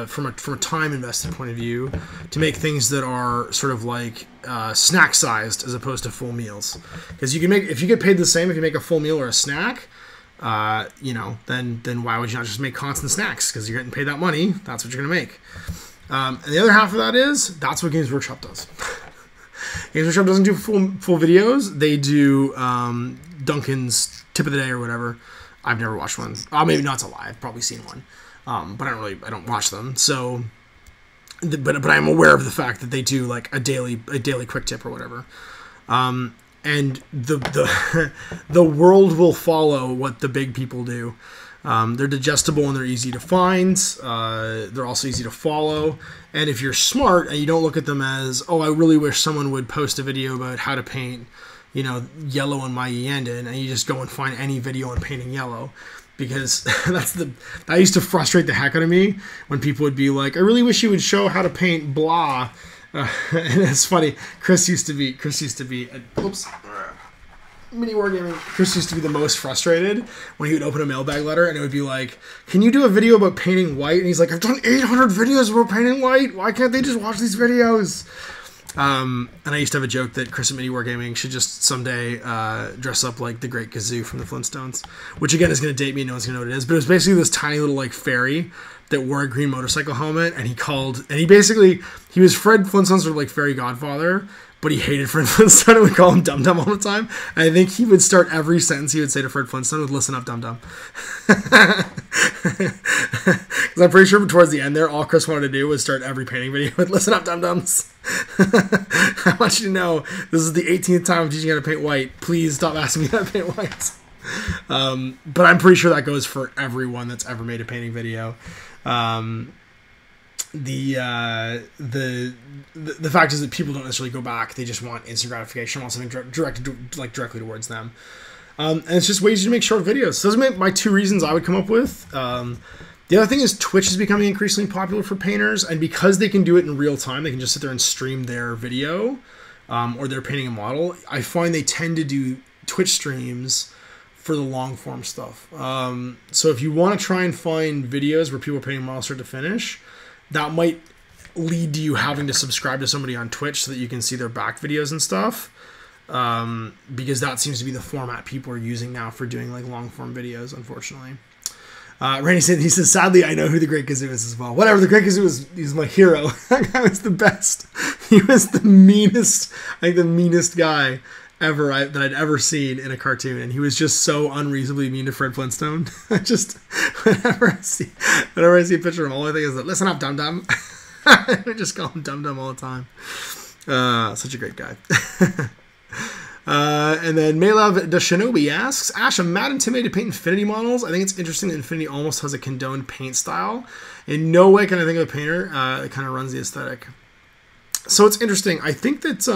from a time invested point of view to make things that are sort of like snack sized as opposed to full meals, because you can make, if you get paid the same if you make a full meal or a snack, you know, then why would you not just make constant snacks? Because you're getting paid that money, that's what you're gonna make. And the other half of that is, that's what Games Workshop does. Games Workshop doesn't do full videos. They do Duncan's tip of the day or whatever. I've never watched one. Maybe not to lie. I've probably seen one, but I don't watch them. So, but I'm aware of the fact that they do like a daily quick tip or whatever. And the world will follow what the big people do. They're digestible and they're easy to find. They're also easy to follow. And if you're smart and you don't look at them as, oh, I really wish someone would post a video about how to paint, you know, yellow on my Yandon, and you just go and find any video on painting yellow, because that used to frustrate the heck out of me when people would be like, I really wish you would show how to paint blah. And it's funny. Chris used to be mini wargaming. Chris used to be the most frustrated when he would open a mailbag letter and it would be like, can you do a video about painting white? And he's like, I've done 800 videos about painting white. Why can't they just watch these videos? And I used to have a joke that Chris at Mini Wargaming should just someday dress up like the Great Gazoo from the Flintstones, which again is going to date me and no one's going to know what it is, but it was basically this tiny little like fairy that wore a green motorcycle helmet, and he was Fred Flintstone's sort of like fairy godfather, but he hated Fred Flintstone and would call him Dum Dum all the time. And I think he would start every sentence he would say to Fred Flintstone with, listen up, Dum Dum. Because I'm pretty sure towards the end there, all Chris wanted to do was start every painting video with, listen up, Dum Dums. I want you to know this is the 18th time I'm teaching you how to paint white. Please stop asking me how to paint white. But I'm pretty sure that goes for everyone that's ever made a painting video. The fact is that people don't necessarily go back. They just want instant gratification, want something directly towards them. And it's just ways to make short videos. So those are my two reasons I would come up with. The other thing is Twitch is becoming increasingly popular for painters, and because they can do it in real time, they can just sit there and stream their video, or they're painting a model. I find they tend to do Twitch streams for the long form stuff. So if you want to try and find videos where people are painting models start to finish, that might lead to you having to subscribe to somebody on Twitch so that you can see their back videos and stuff. Because that seems to be the format people are using now for doing like long form videos, unfortunately. Randy said, he says, sadly, I know who the Great Gazoo is as well. Whatever, the Great Gazoo he's my hero. That guy was the best. He was the meanest, like the meanest guy ever that I'd ever seen in a cartoon, and he was just so unreasonably mean to Fred Flintstone. Just whenever I see a picture of him, all I think is that, listen up, Dum Dum. I just call him Dum Dum all the time. Such a great guy. And then Maylav the Shinobi asks, Ash, I'm mad intimidated to paint Infinity models. I think it's interesting that Infinity almost has a condoned paint style. In no way can I think of a painter that kind of runs the aesthetic. So it's interesting. I think that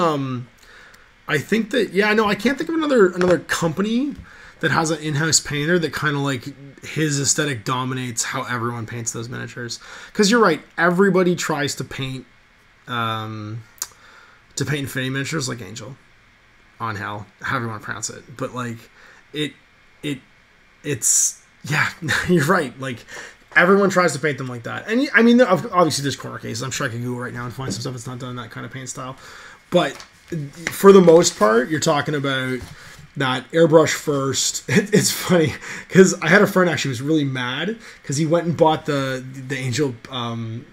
yeah, no, I can't think of another company that has an in-house painter that kind of like his aesthetic dominates how everyone paints those miniatures. Because you're right, everybody tries to paint Infinity miniatures like Angel on Hell, however you want to pronounce it. But like it's yeah, you're right. Like everyone tries to paint them like that. And I mean, obviously there's corner cases. I'm sure I could Google right now and find some stuff that's not done in that kind of paint style. But for the most part, you're talking about that airbrush first. It's funny because I had a friend actually who was really mad because he went and bought the Angel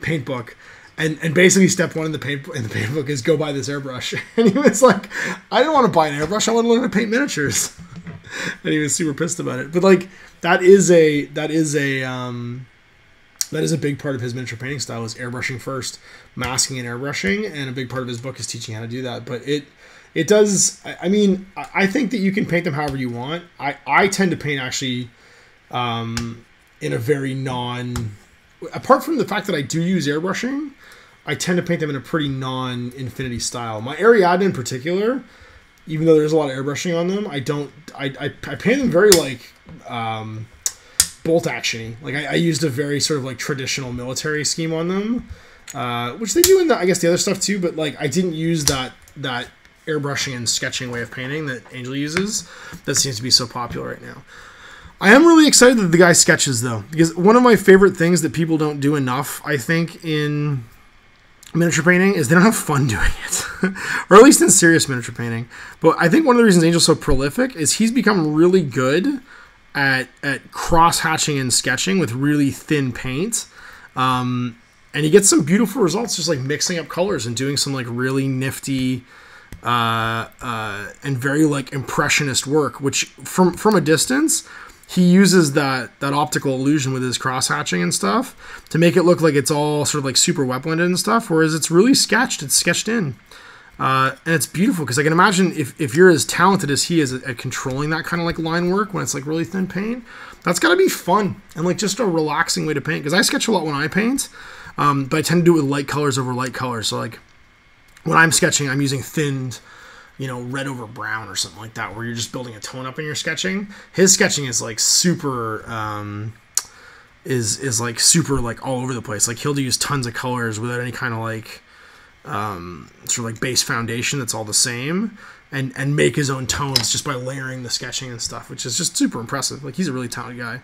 paint book, and basically step one in the paint book is go buy this airbrush. And he was like, I didn't want to buy an airbrush. I want to learn how to paint miniatures. And he was super pissed about it. But like that is a big part of his miniature painting style is airbrushing first, masking and airbrushing, and a big part of his book is teaching how to do that. But It does. I mean, I think that you can paint them however you want. I tend to paint actually in a very apart from the fact that I do use airbrushing, I tend to paint them in a pretty non-Infinity style. My Ariadne in particular, even though there's a lot of airbrushing on them, I paint them very like bolt action-y. Like I used a very sort of like traditional military scheme on them, which they do in I guess the other stuff too. But like I didn't use that airbrushing and sketching way of painting that Angel uses. That seems to be so popular right now. I am really excited that the guy sketches though, because one of my favorite things that people don't do enough, I think, in miniature painting is they don't have fun doing it, or at least in serious miniature painting. But I think one of the reasons Angel's so prolific is he's become really good at cross-hatching and sketching with really thin paint. And he gets some beautiful results just like mixing up colors and doing some like really nifty and very like impressionist work, which from a distance, he uses that optical illusion with his cross-hatching and stuff to make it look like it's all sort of like super wet blended and stuff, whereas it's really sketched, it's sketched in. And it's beautiful because I can imagine if you're as talented as he is at controlling that kind of like line work when it's like really thin paint, that's got to be fun and like just a relaxing way to paint. Because I sketch a lot when I paint, but I tend to do it with light colors over light colors. So like when I'm sketching, I'm using thinned, you know, red over brown or something like that, where you're just building a tone up in your sketching. His sketching is like super, is like super like all over the place. Like he'll use tons of colors without any kind of like, sort of like base foundation that's all the same, and make his own tones just by layering the sketching and stuff, which is just super impressive. Like he's a really talented guy.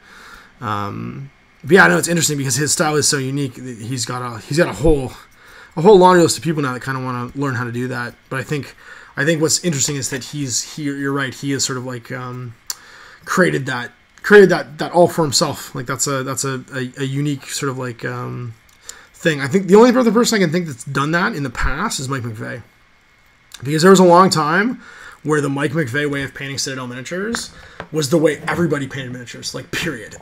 But yeah, I know it's interesting because his style is so unique. He's got a whole laundry list of people now that kind of want to learn how to do that. But I think what's interesting is that you're right. He is sort of like created that all for himself. Like that's a unique sort of like thing. I think the only other person I can think that's done that in the past is Mike McVeigh, because there was a long time where the Mike McVeigh way of painting Citadel miniatures was the way everybody painted miniatures. Like period.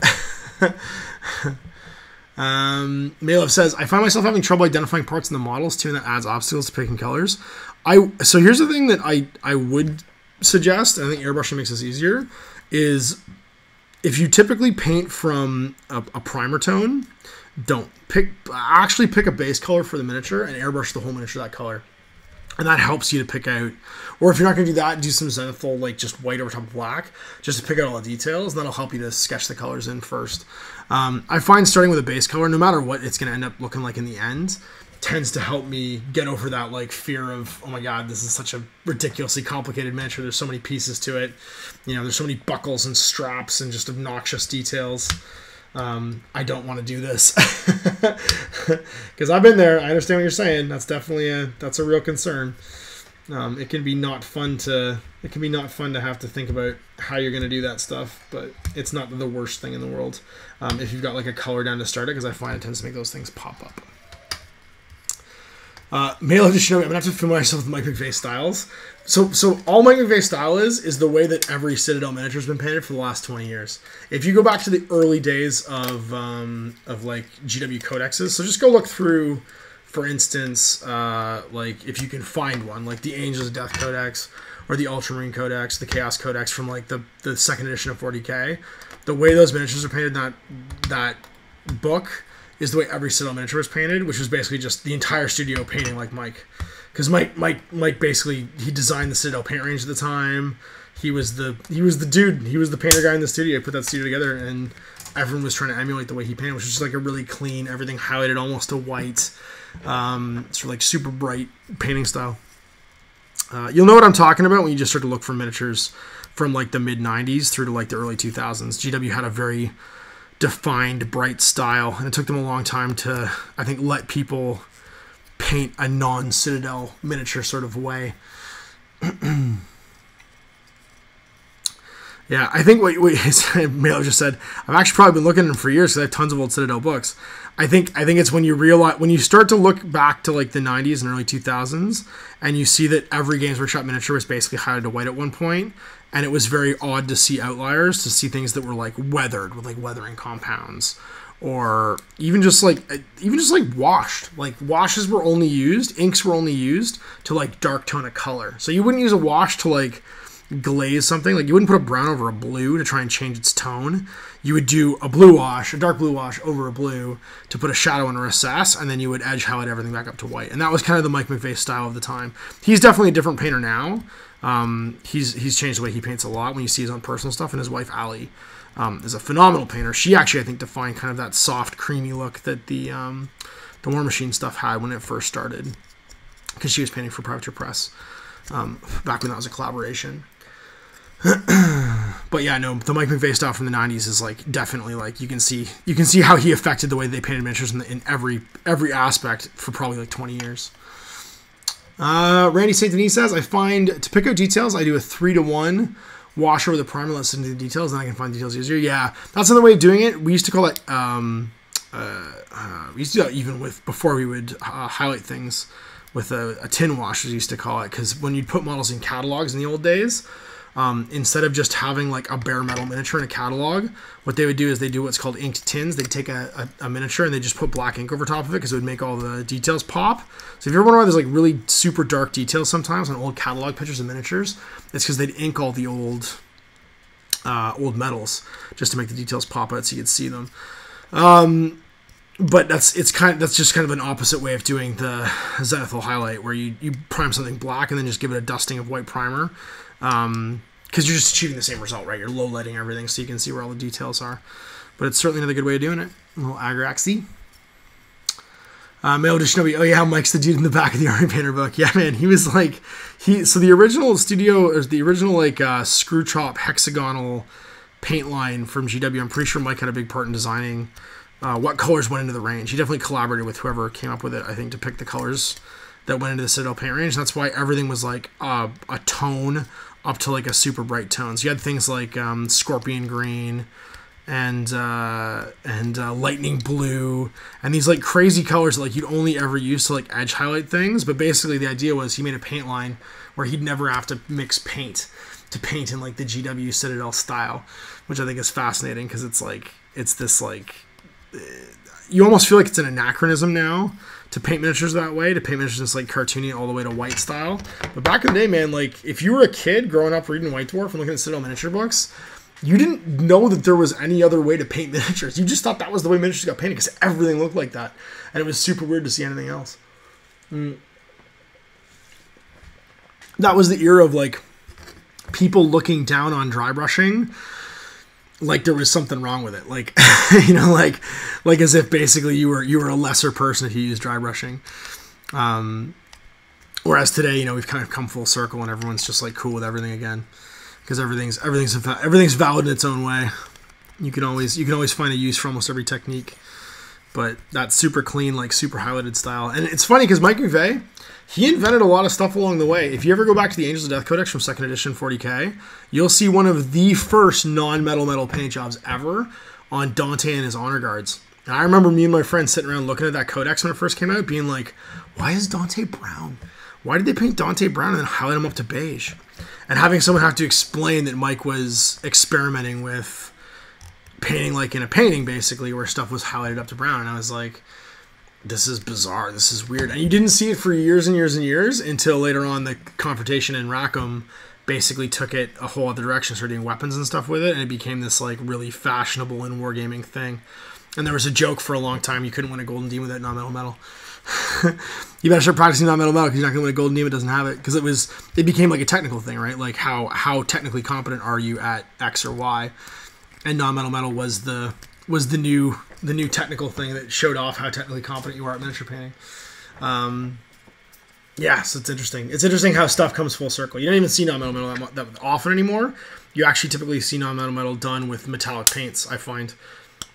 Malov says, I find myself having trouble identifying parts in the models too, and that adds obstacles to picking colors. So here's the thing that I would suggest, and I think airbrushing makes this easier, is if you typically paint from a primer tone, actually pick a base color for the miniature and airbrush the whole miniature that color. And that helps you to pick out, or if you're not going to do that, do some zenithal, like just white over top of black, just to pick out all the details, and that'll help you to sketch the colors in first. I find starting with a base color, no matter what it's going to end up looking like in the end, tends to help me get over that like fear of, oh my god, this is such a ridiculously complicated miniature, there's so many pieces to it, you know, there's so many buckles and straps and just obnoxious details. I don't want to do this because I've been there. I understand what you're saying. That's definitely that's a real concern. It can be not fun to have to think about how you're going to do that stuff, but it's not the worst thing in the world if you've got like a color down to start it, because I find it tends to make those things pop up. Male just show me. I'm gonna have to familiarize myself with Mike McVeigh styles. So all Mike McVeigh style is the way that every Citadel miniature has been painted for the last 20 years. If you go back to the early days of like GW Codexes, so just go look through, for instance, like if you can find one, like the Angels of Death Codex or the Ultramarine Codex, the Chaos Codex from like the second edition of 40k. The way those miniatures are painted in that book is the way every Citadel miniature was painted, which was basically just the entire studio painting like Mike. Because Mike basically, he designed the Citadel paint range at the time. He was the dude. He was the painter guy in the studio. He put that studio together, and everyone was trying to emulate the way he painted, which was just like a really clean, everything highlighted almost to white, sort of like super bright painting style. You'll know what I'm talking about when you just start to look for miniatures from like the mid 90s through to like the early 2000s. GW had a very defined, bright style, and it took them a long time to, I think, let people paint a non-Citadel miniature sort of way. Yeah, I think what Melo just said, I've actually probably been looking at them for years because I have tons of old Citadel books. I think it's when you realize, when you start to look back to like the 90s and early 2000s, and you see that every Games Workshop miniature was basically highlighted to white at one point, and it was very odd to see outliers, to see things that were like weathered with like weathering compounds, or even just like washed. Like washes were only used, inks were only used to like dark tone a color. So you wouldn't use a wash to like glaze something. Like you wouldn't put a brown over a blue to try and change its tone. You would do a blue wash, a dark blue wash over a blue to put a shadow and a recess, and then you would edge highlight everything back up to white. And that was kind of the Mike McVeigh style of the time. He's definitely a different painter now. He's changed the way he paints a lot when you see his own personal stuff, and his wife Allie is a phenomenal painter. She actually, I think, defined kind of that soft, creamy look that the War Machine stuff had when it first started, because she was painting for Privateer Press back when that was a collaboration. But yeah, no, the Mike McVeigh style from the 90s is like definitely like you can see how he affected the way they painted miniatures in every aspect for probably like 20 years. Randy St. Denis says, I find to pick out details, I do a 3-to-1 wash over the primer, let's listen to the details, and I can find details easier. Yeah, that's another way of doing it. We used to call it, we used to do that even with, before we would highlight things with a tin wash, as we used to call it, because when you'd put models in catalogs in the old days, instead of just having like a bare metal miniature in a catalog, what they would do is they do what's called inked tins. They'd take a miniature and they just put black ink over top of it because it would make all the details pop. So if you ever wonder why there's like really super dark details sometimes on old catalog pictures of miniatures, it's because they'd ink all the old metals just to make the details pop out so you could see them. But that's just kind of an opposite way of doing the zenithal highlight, where you prime something black and then just give it a dusting of white primer. Because you're just achieving the same result, right? You're low lighting everything so you can see where all the details are. But it's certainly another good way of doing it. A little Agraxy. Mail to Shinobi. Oh yeah, Mike's the dude in the back of the Army Painter book. Yeah, man, he was like, so the original studio, or the original like screw chop hexagonal paint line from GW, I'm pretty sure Mike had a big part in designing what colors went into the range. He definitely collaborated with whoever came up with it, I think, to pick the colors that went into the Citadel paint range. That's why everything was like a tone up to like a super bright tone. So you had things like scorpion green and lightning blue, and these like crazy colors that like you'd only ever use to like edge highlight things. But basically the idea was he made a paint line where he'd never have to mix paint to paint in like the GW Citadel style, which I think is fascinating, because it's like, it's this like, you almost feel like it's an anachronism now to paint miniatures that way, to paint miniatures like cartoony all the way to white style. But back in the day, man, like if you were a kid growing up reading White Dwarf and looking at Citadel miniature books, you didn't know that there was any other way to paint miniatures. You just thought that was the way miniatures got painted because everything looked like that. And it was super weird to see anything else. That was the era of like people looking down on dry brushing like there was something wrong with it, like you know, like as if basically you were a lesser person if you used dry brushing. Whereas today, you know, we've kind of come full circle and everyone's just like cool with everything again, because everything's valid in its own way. You can always find a use for almost every technique. But that super clean, like super highlighted style, and it's funny because Mike McVeigh, he invented a lot of stuff along the way. If you ever go back to the Angels of Death Codex from 2nd edition 40K, you'll see one of the first non-metal paint jobs ever on Dante and his honor guards. And I remember me and my friends sitting around looking at that codex when it first came out, being like, why is Dante brown? Why did they paint Dante brown and then highlight him up to beige? And having someone have to explain that Mike was experimenting with painting like in a painting, basically, where stuff was highlighted up to brown. And I was like, this is bizarre. This is weird. And you didn't see it for years and years and years until later on the Confrontation in Rackham basically took it a whole other direction, started doing weapons and stuff with it, and it became this like really fashionable in wargaming thing. And there was a joke for a long time, you couldn't win a Golden Demon with that non-metal metal. You better start practicing non-metal metal because you're not going to win a Golden Demon that doesn't have it. Because it became like a technical thing, right? Like how technically competent are you at X or Y? And non-metal metal was the new technical thing that showed off how technically competent you are at miniature painting. Yeah, so it's interesting. It's interesting how stuff comes full circle. You don't even see non-metal metal that often anymore. You actually typically see non-metal metal done with metallic paints, I find,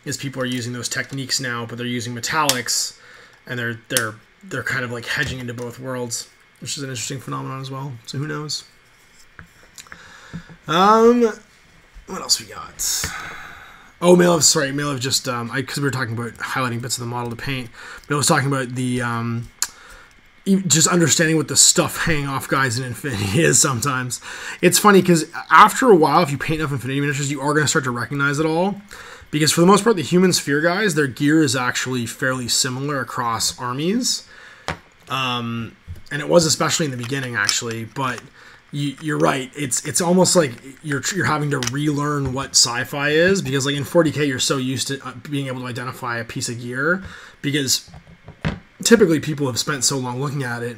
is people are using those techniques now, but they're using metallics, and they're kind of like hedging into both worlds, which is an interesting phenomenon as well. So who knows? What else we got? Oh, Mail just, because we were talking about highlighting bits of the model to paint. Mail was talking about the, just understanding what the stuff hanging off guys in Infinity is sometimes. It's funny because after a while, if you paint enough Infinity miniatures, you are going to start to recognize it all. because for the most part, the human sphere guys, their gear is actually fairly similar across armies. And it was especially in the beginning, actually, but you're right. It's almost like you're having to relearn what sci-fi is, because like in 40K, you're so used to being able to identify a piece of gear, because typically people have spent so long looking at it.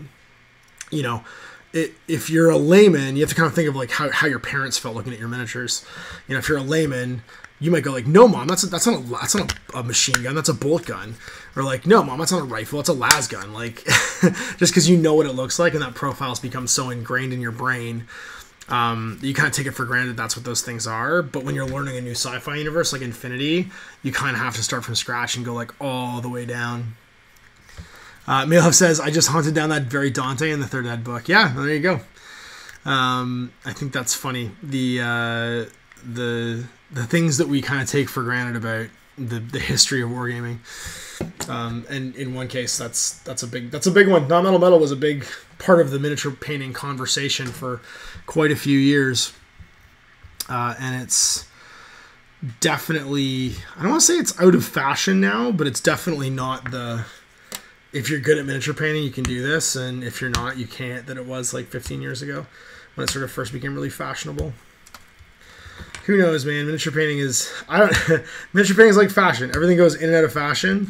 You know, if you're a layman, you have to kind of think of like how your parents felt looking at your miniatures. You know, if you're a layman, you might go like, no, Mom, that's not a machine gun, that's a bolt gun. Or like, no, Mom, that's not a rifle, it's a las gun. Like, just because you know what it looks like and that profile's become so ingrained in your brain, you kind of take it for granted that's what those things are. But when you're learning a new sci-fi universe like Infinity, you kind of have to start from scratch and go like all the way down. Milov says, I just hunted down that very Dante in the Third Ed book. Yeah, there you go. I think that's funny. The things that we kind of take for granted about the history of wargaming. And in one case, that's a big one. Non-metal metal was a big part of the miniature painting conversation for quite a few years. And it's definitely, I don't want to say it's out of fashion now, but it's definitely not if you're good at miniature painting, you can do this, and if you're not, you can't, that it was like 15 years ago when it sort of first became really fashionable. Who knows, man? Miniature painting is... miniature painting is like fashion. Everything goes in and out of fashion.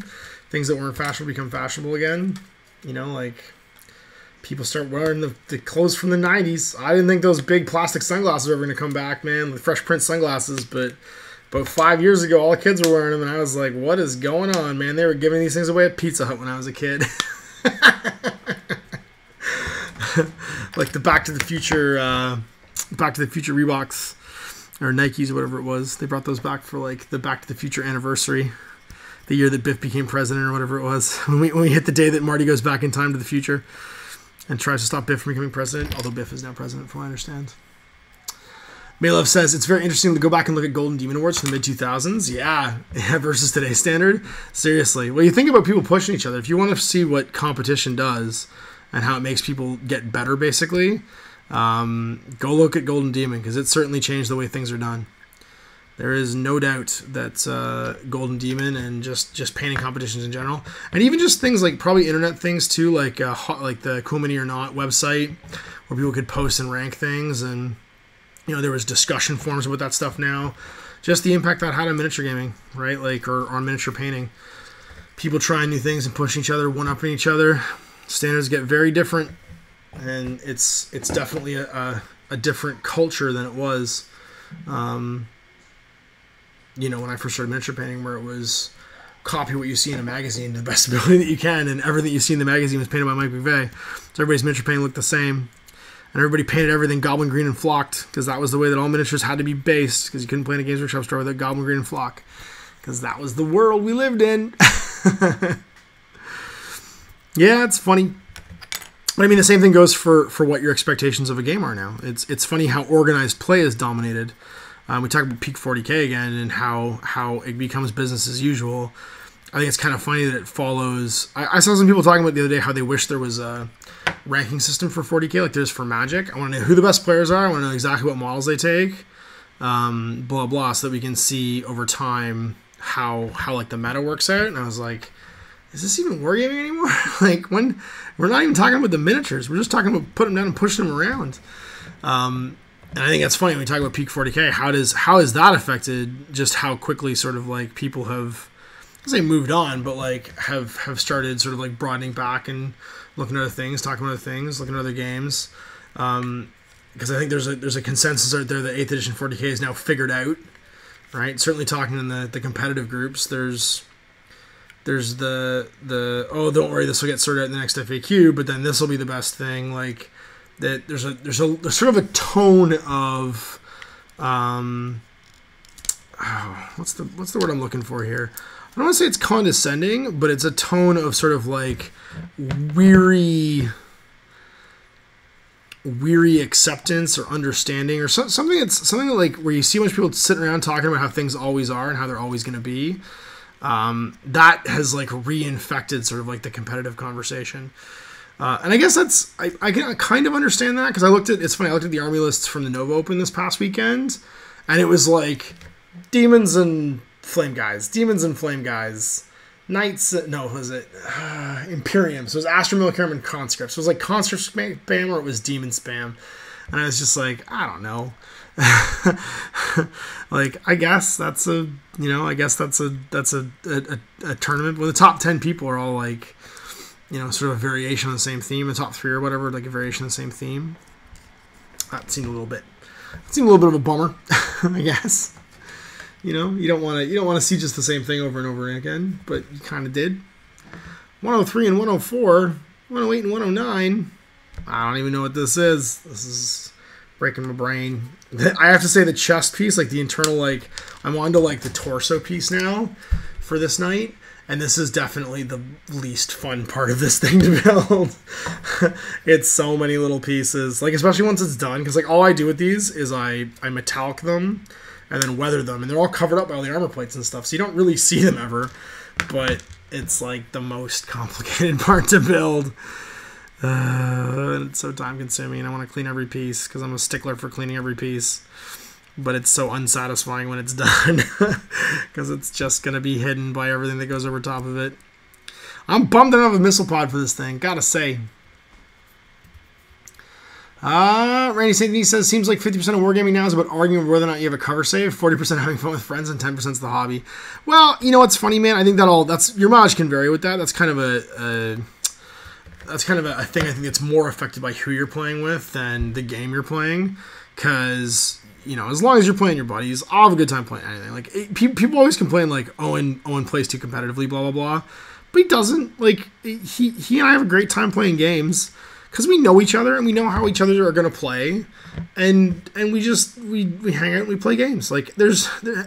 Things that weren't fashionable become fashionable again. You know, like... people start wearing the clothes from the 90s. I didn't think those big plastic sunglasses were ever going to come back, man. The Fresh Prince sunglasses. But about 5 years ago, all the kids were wearing them. And I was like, what is going on, man? They were giving these things away at Pizza Hut when I was a kid. Like the Back to the Future Reeboks. Or Nikes or whatever it was. They brought those back for like the Back to the Future anniversary. The year that Biff became president or whatever it was. When we hit the day that Marty goes back in time to the future and tries to stop Biff from becoming president. Although Biff is now president, from what I understand. Malov says, it's very interesting to go back and look at Golden Demon Awards from the mid-2000s. Yeah, versus today's standard. Seriously. Well, you think about people pushing each other. If you want to see what competition does and how it makes people get better, basically... go look at Golden Demon, because it certainly changed the way things are done. There is no doubt that Golden Demon and just painting competitions in general, and even just things like probably internet things too, like the Cool Mini or Not website, where people could post and rank things, and you know there was discussion forums about that stuff now. Just the impact that had on miniature gaming, right? Like or on miniature painting, people trying new things and pushing each other, one-upping each other. Standards get very different. And it's definitely a different culture than it was, you know, when I first started miniature painting, where it was copy what you see in a magazine to the best ability that you can, and everything you see in the magazine was painted by Mike McVeigh. So everybody's miniature painting looked the same, and everybody painted everything Goblin Green and Flocked, because that was the way that all miniatures had to be based, because you couldn't play in a Games Workshop store without Goblin Green and Flock, because that was the world we lived in. Yeah, it's funny. But I mean, the same thing goes for what your expectations of a game are now. It's funny how organized play is dominated. We talk about peak 40K again and how it becomes business as usual. I think it's kind of funny that it follows... I saw some people talking about the other day how they wish there was a ranking system for 40K like there's for Magic. I want to know who the best players are. I want to know exactly what models they take. Blah, blah, so that we can see over time how like the meta works out. And I was like... is this even wargaming anymore? Like, when we're not even talking about the miniatures, we're just talking about putting them down and pushing them around. And I think that's funny when we talk about peak 40K. How has that affected just how quickly sort of like people have, I say moved on, but like have started sort of like broadening back and looking at other things, talking about other things, looking at other games. Because I think there's a consensus out there that 8th edition 40K is now figured out, right? Certainly talking in the competitive groups, there's the oh, don't worry, this will get sorted out in the next FAQ, but then this will be the best thing. Like that, there's sort of a tone of what's the word I'm looking for here? I don't want to say it's condescending, but it's a tone of sort of like weary acceptance or understanding, or something that like where you see a bunch of people sitting around talking about how things always are and how they're always going to be. That has like reinfected sort of like the competitive conversation. And I guess that's, I can kind of understand that, because it's funny, I looked at the army lists from the Nova Open this past weekend, and it was like demons and flame guys, demons and flame guys, knights. No, was it Imperium? So it was Astra Militarum and conscripts. So it was like conscript spam or it was demon spam, and I was just like, I don't know. Like, I guess that's a tournament where the top 10 people are all like, you know, sort of a variation on the same theme. The top 3 or whatever, like a variation on the same theme. That seemed a little bit of a bummer, I guess. You know, you don't want to see just the same thing over and over again, but you kind of did. 103 and 104, 108 and 109. I don't even know what this is. This is breaking my brain. I have to say the chest piece, like the internal, like I'm on to like the torso piece now for this night, and this is definitely the least fun part of this thing to build. It's so many little pieces, like especially once it's done, because like all I do with these is I metallic them and then weather them, and they're all covered up by all the armor plates and stuff, so you don't really see them ever, but it's like the most complicated part to build. It's so time consuming. I want to clean every piece because I'm a stickler for cleaning every piece, but it's so unsatisfying when it's done because it's just going to be hidden by everything that goes over top of it. I'm bummed I don't have a missile pod for this thing, gotta say. Randy St. Denis says, seems like 50% of wargaming now is about arguing whether or not you have a cover save, 40% having fun with friends, and 10% is the hobby. Well, you know what's funny, man? I think that's your mileage can vary with that. That's kind of a thing I think that's more affected by who you're playing with than the game you're playing. Because, you know, as long as you're playing your buddies, I'll have a good time playing anything. Like, people always complain, like, Owen plays too competitively, blah, blah, blah. But he doesn't. Like, he and I have a great time playing games because we know each other and we know how each other are going to play. And we hang out and we play games. Like,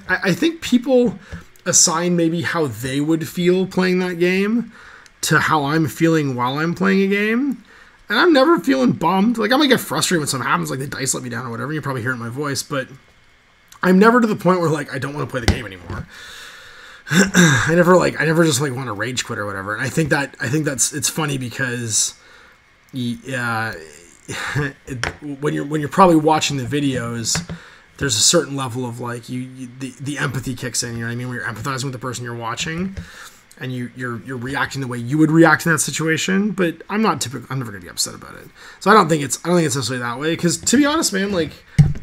I think people assign maybe how they would feel playing that game to how I'm feeling while I'm playing a game, and I'm never feeling bummed. Like, I might get frustrated when something happens, like the dice let me down or whatever. You probably hear it in my voice, but I'm never to the point where like I don't want to play the game anymore. I never just like want to rage quit or whatever. And I think it's funny because when you're probably watching the videos, there's a certain level of like the empathy kicks in. You know what I mean? When you're empathizing with the person you're watching. And you're reacting the way you would react in that situation, but I'm never gonna be upset about it. So I don't think it's necessarily that way. Because to be honest, man, like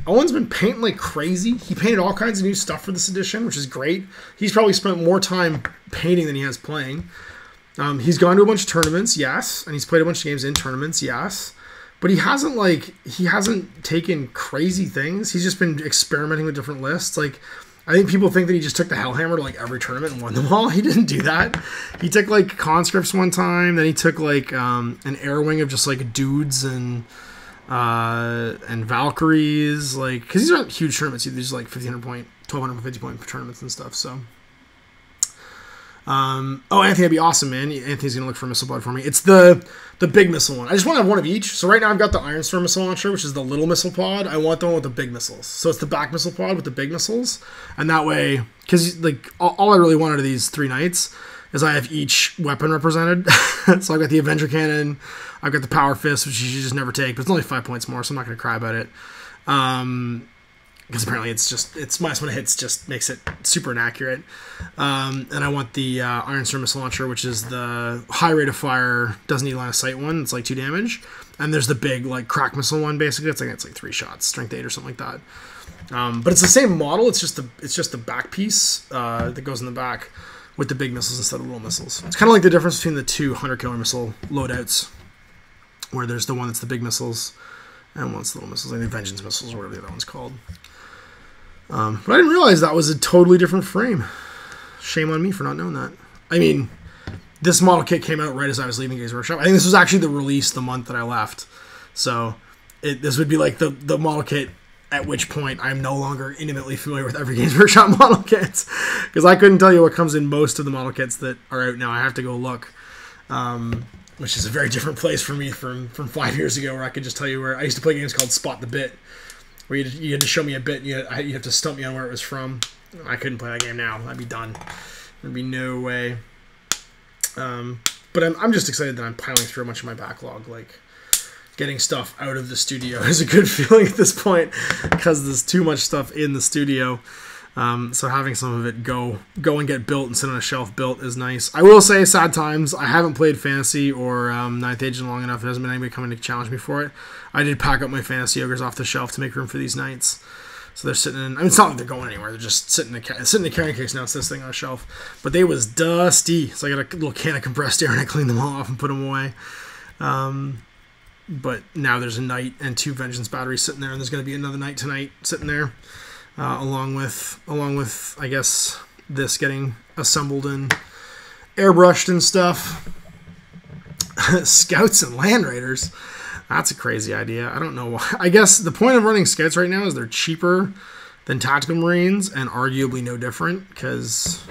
Owen's been painting like crazy. He painted all kinds of new stuff for this edition, which is great. He's probably spent more time painting than he has playing. He's gone to a bunch of tournaments, yes, and he's played a bunch of games in tournaments, yes. But he hasn't taken crazy things. He's just been experimenting with different lists, like. I think people think that he just took the Hellhammer to like every tournament and won them all. He didn't do that. He took like conscripts one time. Then he took like an air wing of just like dudes and Valkyries. Like, because these aren't huge tournaments. These are like 1,500 point, 1,250 point tournaments and stuff. So, Anthony, that'd be awesome, man. Anthony's gonna look for a missile pod for me. It's the big missile one. I just want to have one of each. So right now I've got the Iron Storm missile launcher, which is the little missile pod. I want the one with the big missiles. So it's the back missile pod with the big missiles, and that way, because like all I really wanted of these 3 knights is I have each weapon represented. So I've got the Avenger Cannon, I've got the Power Fist, which you just never take, but it's only 5 points more, so I'm not gonna cry about it. Because apparently it's minus when it hits just makes it super inaccurate. And I want the Iron Storm missile launcher, which is the high rate of fire, doesn't need line of sight one. It's like 2 damage. And there's the big like crack missile one. Basically, it's like 3 shots, strength 8 or something like that. But it's the same model. It's just the back piece that goes in the back with the big missiles instead of little missiles. It's kind of like the difference between the 2 100 killer missile loadouts, where there's the one that's the big missiles and one's the little missiles, like the Vengeance missiles or whatever the other one's called. But I didn't realize that was a totally different frame. Shame on me for not knowing that. I mean, this model kit came out right as I was leaving Games Workshop. I think this was actually the release the month that I left. So this would be like the model kit at which point I'm no longer intimately familiar with every Games Workshop model kits. Because I couldn't tell you what comes in most of the model kits that are out now. I have to go look. Which is a very different place for me from 5 years ago, where I could just tell you where I used to play games called Spot the Bit, where you had to show me a bit, and you have to stump me on where it was from. I couldn't play that game now. I'd be done. There'd be no way. But I'm just excited that I'm piling through a bunch of my backlog. Like, getting stuff out of the studio is a good feeling at this point, because there's too much stuff in the studio. So having some of it go and get built and sit on a shelf built is nice. I will say, sad times. I haven't played Fantasy or 9th Age in long enough. There hasn't been anybody coming to challenge me for it. I did pack up my Fantasy Ogres off the shelf to make room for these Knights. So they're sitting in... I mean, it's not like they're going anywhere. They're just sitting in a carrying case now. It's this thing on a shelf. But they was dusty. So I got a little can of compressed air and I cleaned them all off and put them away. But now there's a Knight and 2 Vengeance batteries sitting there. And there's going to be another Knight tonight sitting there. Along with, I guess, this getting assembled and airbrushed and stuff. Scouts and Land Raiders. That's a crazy idea. I don't know why. I guess the point of running Scouts right now is they're cheaper than Tactical Marines and arguably no different because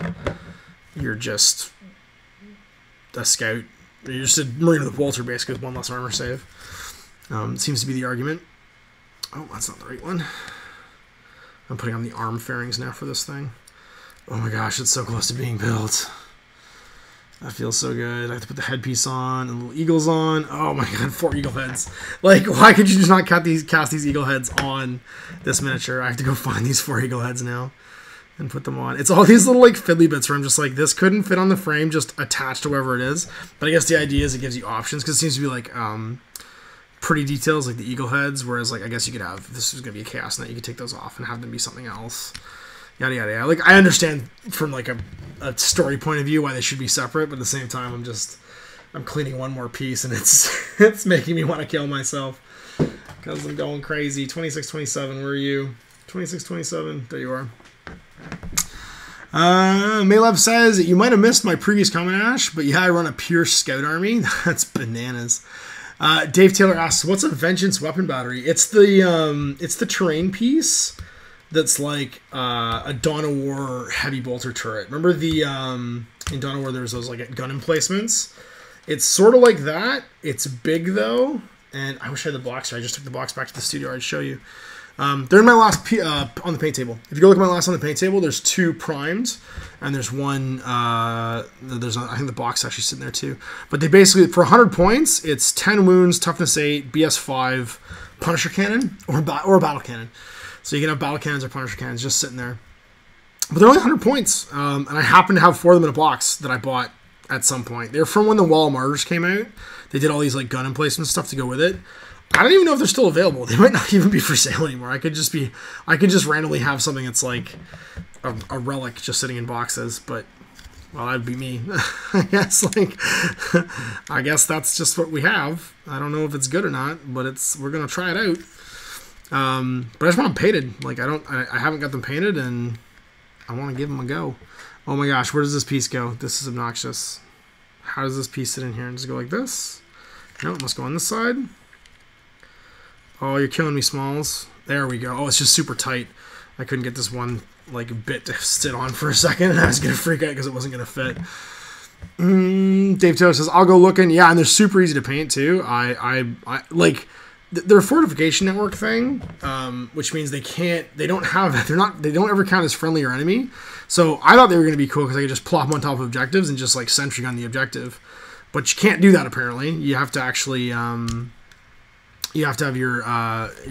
you're just a Scout. You're just a Marine with Walter basically with 1 less armor save. Seems to be the argument. Oh, that's not the right one. I'm putting on the arm fairings now for this thing. Oh my gosh, it's so close to being built. That feels so good. I have to put the headpiece on and little eagles on. Oh my god, 4 eagle heads. Like, why could you just not cast these eagle heads on this miniature? I have to go find these 4 eagle heads now and put them on. It's all these little like fiddly bits where I'm just like, this couldn't fit on the frame, just attached to wherever it is. But I guess the idea is it gives you options because it seems to be like pretty details like the eagle heads, whereas like I guess you could have, this is gonna be a chaos knight, you could take those off and have them be something else, yada yada yada. Like I understand from like a story point of view why they should be separate, but at the same time I'm cleaning one more piece and it's making me want to kill myself because I'm going crazy. 2627, where are you? 2627, there you are. Malev says, you might have missed my previous comment, Ash, but yeah, I run a pure scout army. That's bananas. Dave Taylor asks, "What's a Vengeance weapon battery?" It's the terrain piece that's like a Dawn of War heavy bolter turret. Remember the in Dawn of War there's those like gun emplacements. It's sort of like that. It's big though, and I wish I had the box here. I just took the box back to the studio. I'd show you. They're in my last on the paint table. If you go look at my last on the paint table, there's 2 primed, and there's one. I think the box actually sitting there too. But they basically, for 100 points, it's 10 wounds, toughness 8, BS 5, Punisher cannon or a battle cannon. So you can have battle cannons or Punisher cannons just sitting there. But they're only 100 points, and I happen to have 4 of them in a box that I bought at some point. They're from when the Wall of Martyrs came out. They did all these like gun emplacement stuff to go with it. I don't even know if they're still available. They might not even be for sale anymore. I could just randomly have something that's like a relic just sitting in boxes, but well, that'd be me. I guess I guess that's just what we have. I don't know if it's good or not, but we're gonna try it out. But I just want them painted. Like I haven't got them painted, and I want to give them a go. Oh my gosh, where does this piece go? This is obnoxious. How does this piece sit in here? Does it go like this? No, it must go on this side. Oh, you're killing me, Smalls. There we go. Oh, it's just super tight. I couldn't get this one like bit to sit on for a second, and I was gonna freak out because it wasn't gonna fit. Dave Taylor says, "I'll go looking." Yeah, and they're super easy to paint too. I like their fortification network thing, which means they don't ever count as friendly or enemy. So I thought they were gonna be cool because I could just plop them on top of objectives and just like sentry gun the objective. But you can't do that apparently. You have to actually you have to have your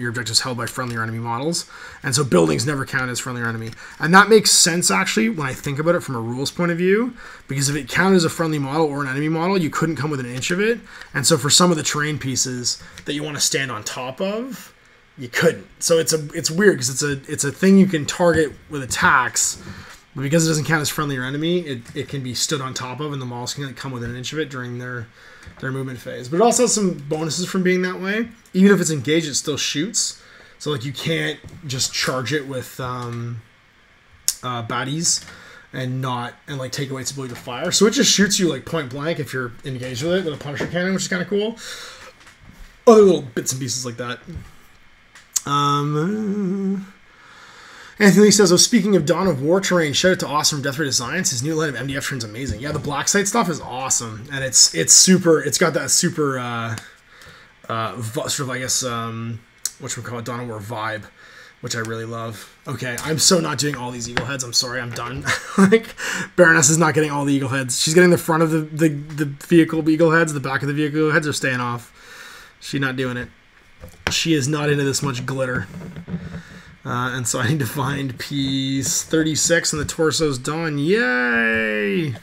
objectives held by friendly or enemy models, and so buildings never count as friendly or enemy. And that makes sense actually when I think about it from a rules point of view, because if it counted as a friendly model or an enemy model, you couldn't come within an inch of it. And so for some of the terrain pieces that you want to stand on top of, you couldn't. So it's weird because it's a thing you can target with attacks, but because it doesn't count as friendly or enemy, it can be stood on top of, and the models can come within an inch of it during their movement phase. But it also has some bonuses from being that way. Even if it's engaged, it still shoots. So like you can't just charge it with baddies and like take away its ability to fire. So it just shoots you like point blank if you're engaged with it with a Punisher cannon, which is kind of cool. Other little bits and pieces like that. Anthony says, "Oh, speaking of Dawn of War terrain, shout out to Awesome Death Ray Designs. His new line of MDF trim's amazing." Yeah, the black site stuff is awesome, and it's super. It's got that super sort of, I guess, whatchamacallit, Dawn of War vibe, which I really love. Okay, I'm so not doing all these eagle heads. I'm sorry, I'm done. Like, Baroness is not getting all the eagle heads. She's getting the front of the vehicle eagle heads. The back of the vehicle heads are staying off. She's not doing it. She is not into this much glitter. And so I need to find piece 36, and the torso's done. Yay!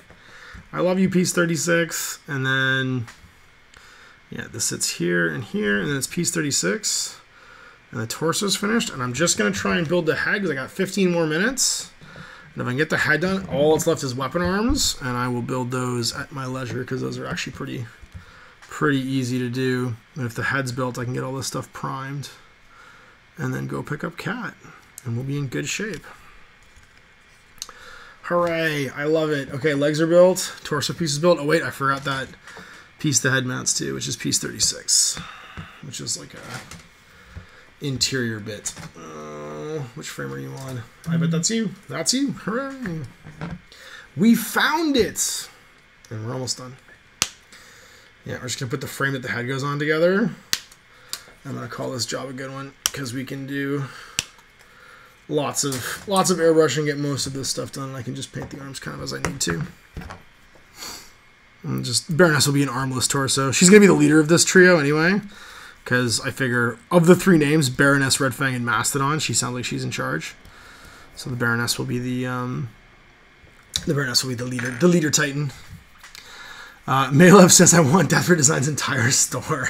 I love you, piece 36. And then, yeah, this sits here, and then it's piece 36. And the torso's finished. And I'm just going to try and build the head, because I got 15 more minutes. And if I can get the head done, all that's left is weapon arms. And I will build those at my leisure, because those are actually pretty easy to do. And if the head's built, I can get all this stuff primed. And then go pick up Cat. And we'll be in good shape. Hooray! I love it. Okay, legs are built. Torso piece is built. Oh wait, I forgot that piece the head mounts to, which is piece 36. Which is like a interior bit. Which frame are you on? I bet that's you. That's you. Hooray! We found it! And we're almost done. Yeah, we're just going to put the frame that the head goes on together. I'm going to call this job a good one, because we can do lots of airbrush and get most of this stuff done. I can just paint the arms kind of as I need to. And just Baroness will be an armless torso. She's going to be the leader of this trio anyway, because I figure of the 3 names, Baroness, Red Fang, and Mastodon, she sounds like she's in charge. So the Baroness will be the leader Titan. Malev says, I want Deathford Design's entire store.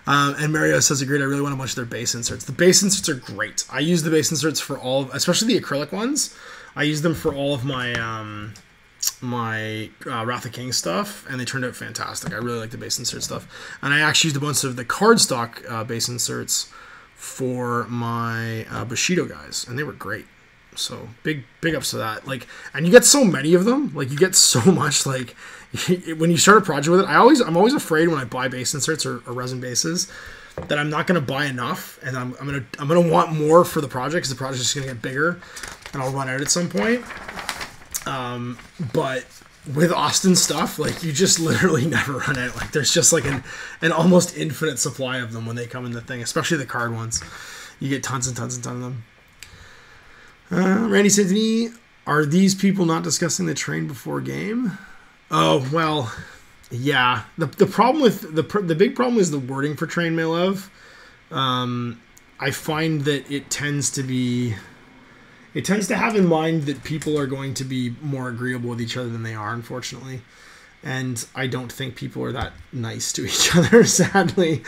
And Mario says, agreed, I really want a bunch of their base inserts. The base inserts are great. I use the base inserts for all of, especially the acrylic ones. I use them for all of my Wrath of King stuff, and they turned out fantastic. I really like the base insert stuff. And I actually used a bunch of the cardstock base inserts for my Bushido guys, and they were great. So big ups to that. Like, and you get so many of them. Like, you get so much. Like, when you start a project with it, I'm always afraid when I buy base inserts or resin bases that I'm not going to buy enough, and I'm gonna want more for the project, because the project is going to get bigger, and I'll run out at some point. But with Austin stuff, like, you just literally never run out. Like, there's just like an almost infinite supply of them when they come in the thing, especially the card ones. You get tons and tons and tons of them. Randy said to me, are these people not discussing the train before game? Oh, well, yeah. The problem with the big problem is the wording for train, Malev. I find that it tends to have in mind that people are going to be more agreeable with each other than they are, unfortunately. And I don't think people are that nice to each other, sadly.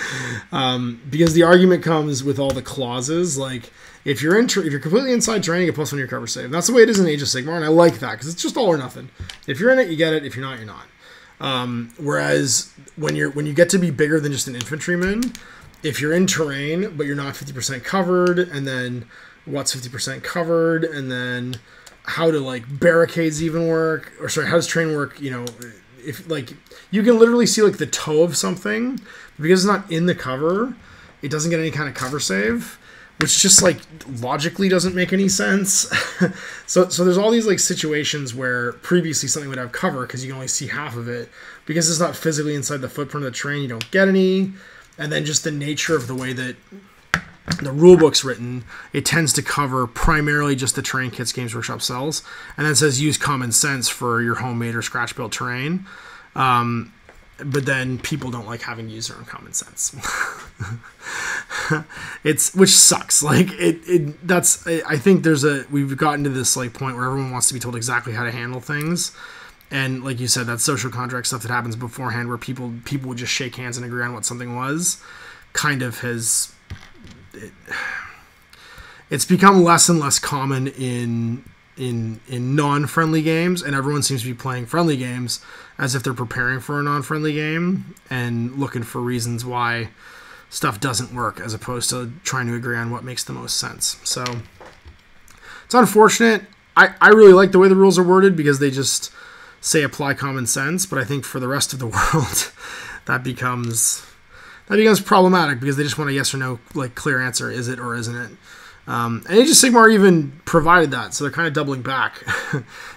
Because the argument comes with all the clauses, like, if you're completely inside terrain, you get +1 your cover save. And that's the way it is in Age of Sigmar, and I like that, because it's just all or nothing. If you're in it, you get it. If you're not, you're not. Whereas when you get to be bigger than just an infantryman, if you're in terrain, but you're not 50% covered, and then what's 50% covered, and then how do, like, barricades even work, or sorry, how does terrain work, you know, if, like, you can literally see, like, the toe of something, because it's not in the cover, it doesn't get any kind of cover save, which just, like, logically doesn't make any sense. so there's all these, like, situations where previously something would have cover because you can only see half of it. Because it's not physically inside the footprint of the terrain, you don't get any. And then just the nature of the way that the rulebook's written, it tends to cover primarily just the terrain kits Games Workshop sells. And then it says use common sense for your homemade or scratch-built terrain. But then people don't like having to use their own common sense. Which sucks. Like, I think we've gotten to this, like, point where everyone wants to be told exactly how to handle things. And like you said, that social contract stuff that happens beforehand where people would just shake hands and agree on what something was, kind of it's become less and less common in non-friendly games, and everyone seems to be playing friendly games as if they're preparing for a non-friendly game and looking for reasons why stuff doesn't work, as opposed to trying to agree on what makes the most sense. So it's unfortunate. I really like the way the rules are worded, because they just say apply common sense, but I think for the rest of the world that becomes problematic, because they just want a yes or no, like, clear answer. Is it or isn't it? And Age of Sigmar even provided that, so they're kind of doubling back.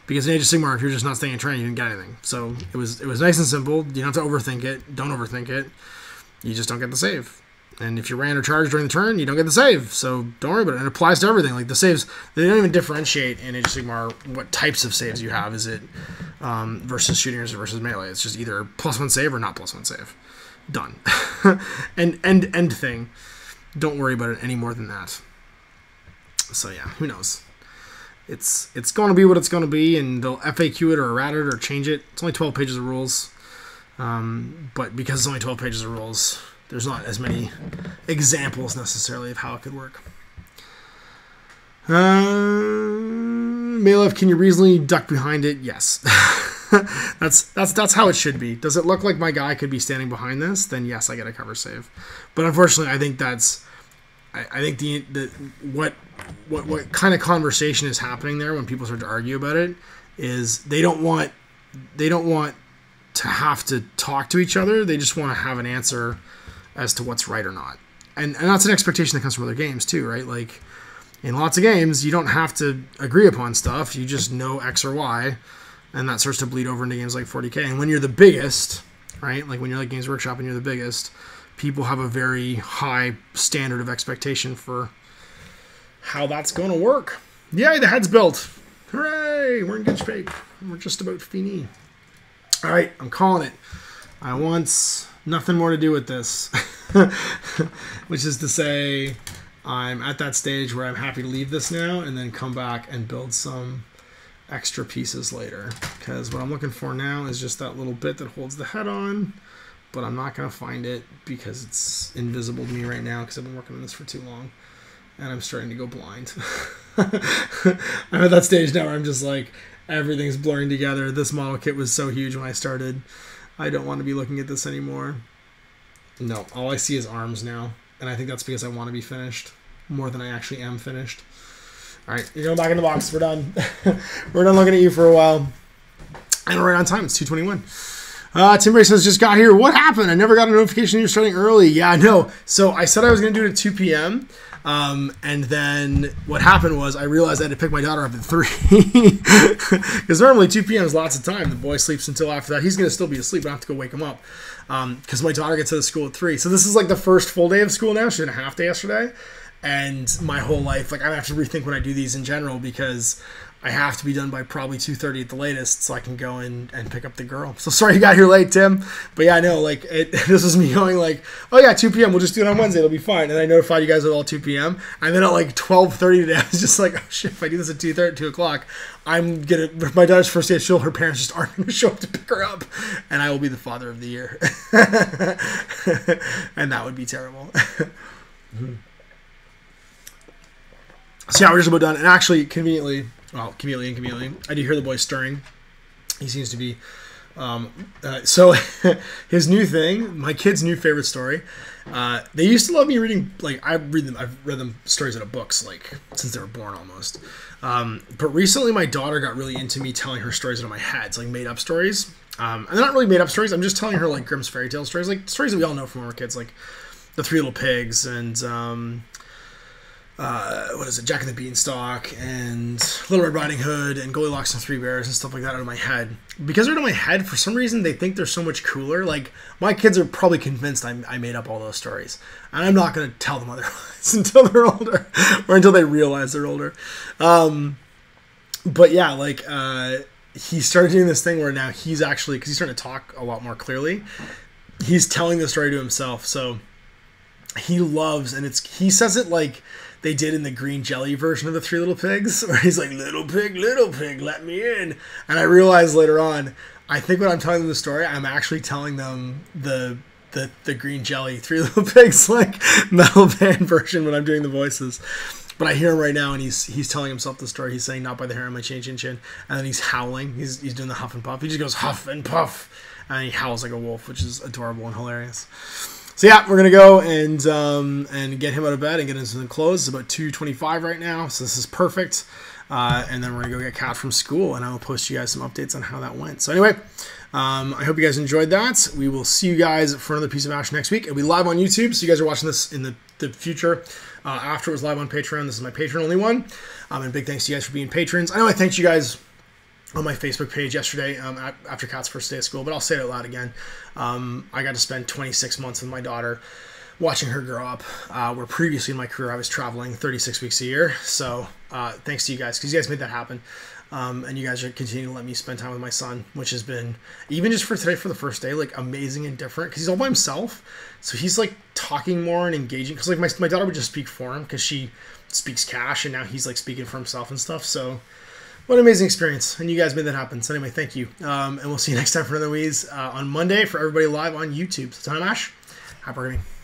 Because in Age of Sigmar, if you're just not staying in terrain, you didn't get anything. So it was nice and simple. You don't have to overthink it. Don't overthink it. You just don't get the save. And if you ran or charged during the turn, you don't get the save. So don't worry about it. And it applies to everything. Like, the saves, they don't even differentiate in Age of Sigmar what types of saves you have. Is it versus shooting or versus melee? It's just either +1 save or not +1 save. Done. and end thing. don't worry about it any more than that. So yeah, who knows? It's going to be what it's going to be, and they'll FAQ it or errata it or change it. It's only 12 pages of rules. But because it's only 12 pages of rules, there's not as many examples necessarily of how it could work. Malev, can you reasonably duck behind it? Yes. that's how it should be. Does it look like my guy could be standing behind this? Then yes, I get a cover save. But unfortunately, I think what kind of conversation is happening there when people start to argue about it is they don't want to have to talk to each other. They just want to have an answer as to what's right or not. And that's an expectation that comes from other games too, right? Like in lots of games, you don't have to agree upon stuff. You just know X or Y, and that starts to bleed over into games like 40K. And when you're the biggest, right? Like when you're like Games Workshop and you're the biggest, people have a very high standard of expectation for how that's going to work. Yay, the head's built. Hooray, we're in good shape. We're just about fini. All right, I'm calling it. I want nothing more to do with this, which is to say I'm at that stage where I'm happy to leave this now and then come back and build some extra pieces later. Because what I'm looking for now is just that little bit that holds the head on, but I'm not going to find it because it's invisible to me right now because I've been working on this for too long and I'm starting to go blind. I'm at that stage now where I'm just like, everything's blurring together. This model kit was so huge when I started. I don't want to be looking at this anymore. No, all I see is arms now. And I think that's because I want to be finished more than I actually am finished. All right, you're going back in the box. We're done. We're done looking at you for a while. And we're right on time. It's 2:21. Tim Ray says, just got here. What happened? I never got a notification you're starting early. Yeah, no. So I said I was going to do it at 2 p.m. And then what happened was I realized I had to pick my daughter up at 3. Because normally 2 p.m. is lots of time. The boy sleeps until after that. He's going to still be asleep. I have to go wake him up. Because my daughter gets out of school at 3. So this is like the first full day of school now. She had a half day yesterday. And my whole life, like I have to rethink when I do these in general because I have to be done by probably 2:30 at the latest so I can go in and pick up the girl. So sorry you got here late, Tim. But yeah, I know, like, this was me going like, oh yeah, 2 p.m. We'll just do it on Wednesday. It'll be fine. And I notified you guys at all 2 p.m. And then at like 12:30 today, I was just like, oh shit, if I do this at 2 o'clock, I'm going to, my daughter's first day at school, her parents just aren't going to show up to pick her up. And I will be the father of the year. And that would be terrible. So yeah, we're just about done. And actually, conveniently, inconveniently, I do hear the boy stirring. He seems to be. So his new thing, my kid's new favorite story. They used to love me reading. Like I've read them stories out of books like since they were born almost. But recently, my daughter got really into me telling her stories out of my head, it's like made up stories. And they're not really made up stories. I'm just telling her like Grimm's fairy tale stories, like stories that we all know from when we were kids, like the Three Little Pigs and. What is it, Jack and the Beanstalk and Little Red Riding Hood and Goldilocks and Three Bears and stuff like that out of my head. Because they're out of my head, for some reason they think they're so much cooler. Like, my kids are probably convinced I made up all those stories. And I'm not going to tell them otherwise until they're older. Or until they realize they're older. But yeah, like, he started doing this thing where now he's actually, because he's starting to talk a lot more clearly, he's telling the story to himself. So he loves, and he says it like they did in the green jelly version of the Three Little Pigs, where he's like, little pig, let me in. And I realized later on, I think when I'm telling them the story, I'm actually telling them the green jelly Three Little Pigs, like, metal band version when I'm doing the voices. But I hear him right now, and he's telling himself the story. He's saying, not by the hair on my chin, chin, chin. And then he's howling. He's doing the huff and puff. He just goes, huff and puff. And he howls like a wolf, which is adorable and hilarious. So yeah, we're gonna go and get him out of bed and get into the clothes. It's about 2:25 right now, so this is perfect. And then we're gonna go get Kat from school, and I will post you guys some updates on how that went. So anyway, I hope you guys enjoyed that. We will see you guys for another piece of Ash next week. It'll be live on YouTube, so you guys are watching this in the future. After it was live on Patreon, this is my Patreon only one. And big thanks to you guys for being patrons. I know I thanked you guys on my Facebook page yesterday after Kat's first day of school, but I'll say it out loud again. I got to spend 26 months with my daughter watching her grow up, where previously in my career I was traveling 36 weeks a year. So thanks to you guys, because you guys made that happen. and you guys are continuing to let me spend time with my son, which has been, even just for today, for the first day, like amazing and different, because he's all by himself. So he's like talking more and engaging, because like my daughter would just speak for him because she speaks Cash, and now he's like speaking for himself and stuff. So what an amazing experience, and you guys made that happen. So anyway, thank you, and we'll see you next time for another Wheeze on Monday for everybody live on YouTube. So time, Ash, happy gaming.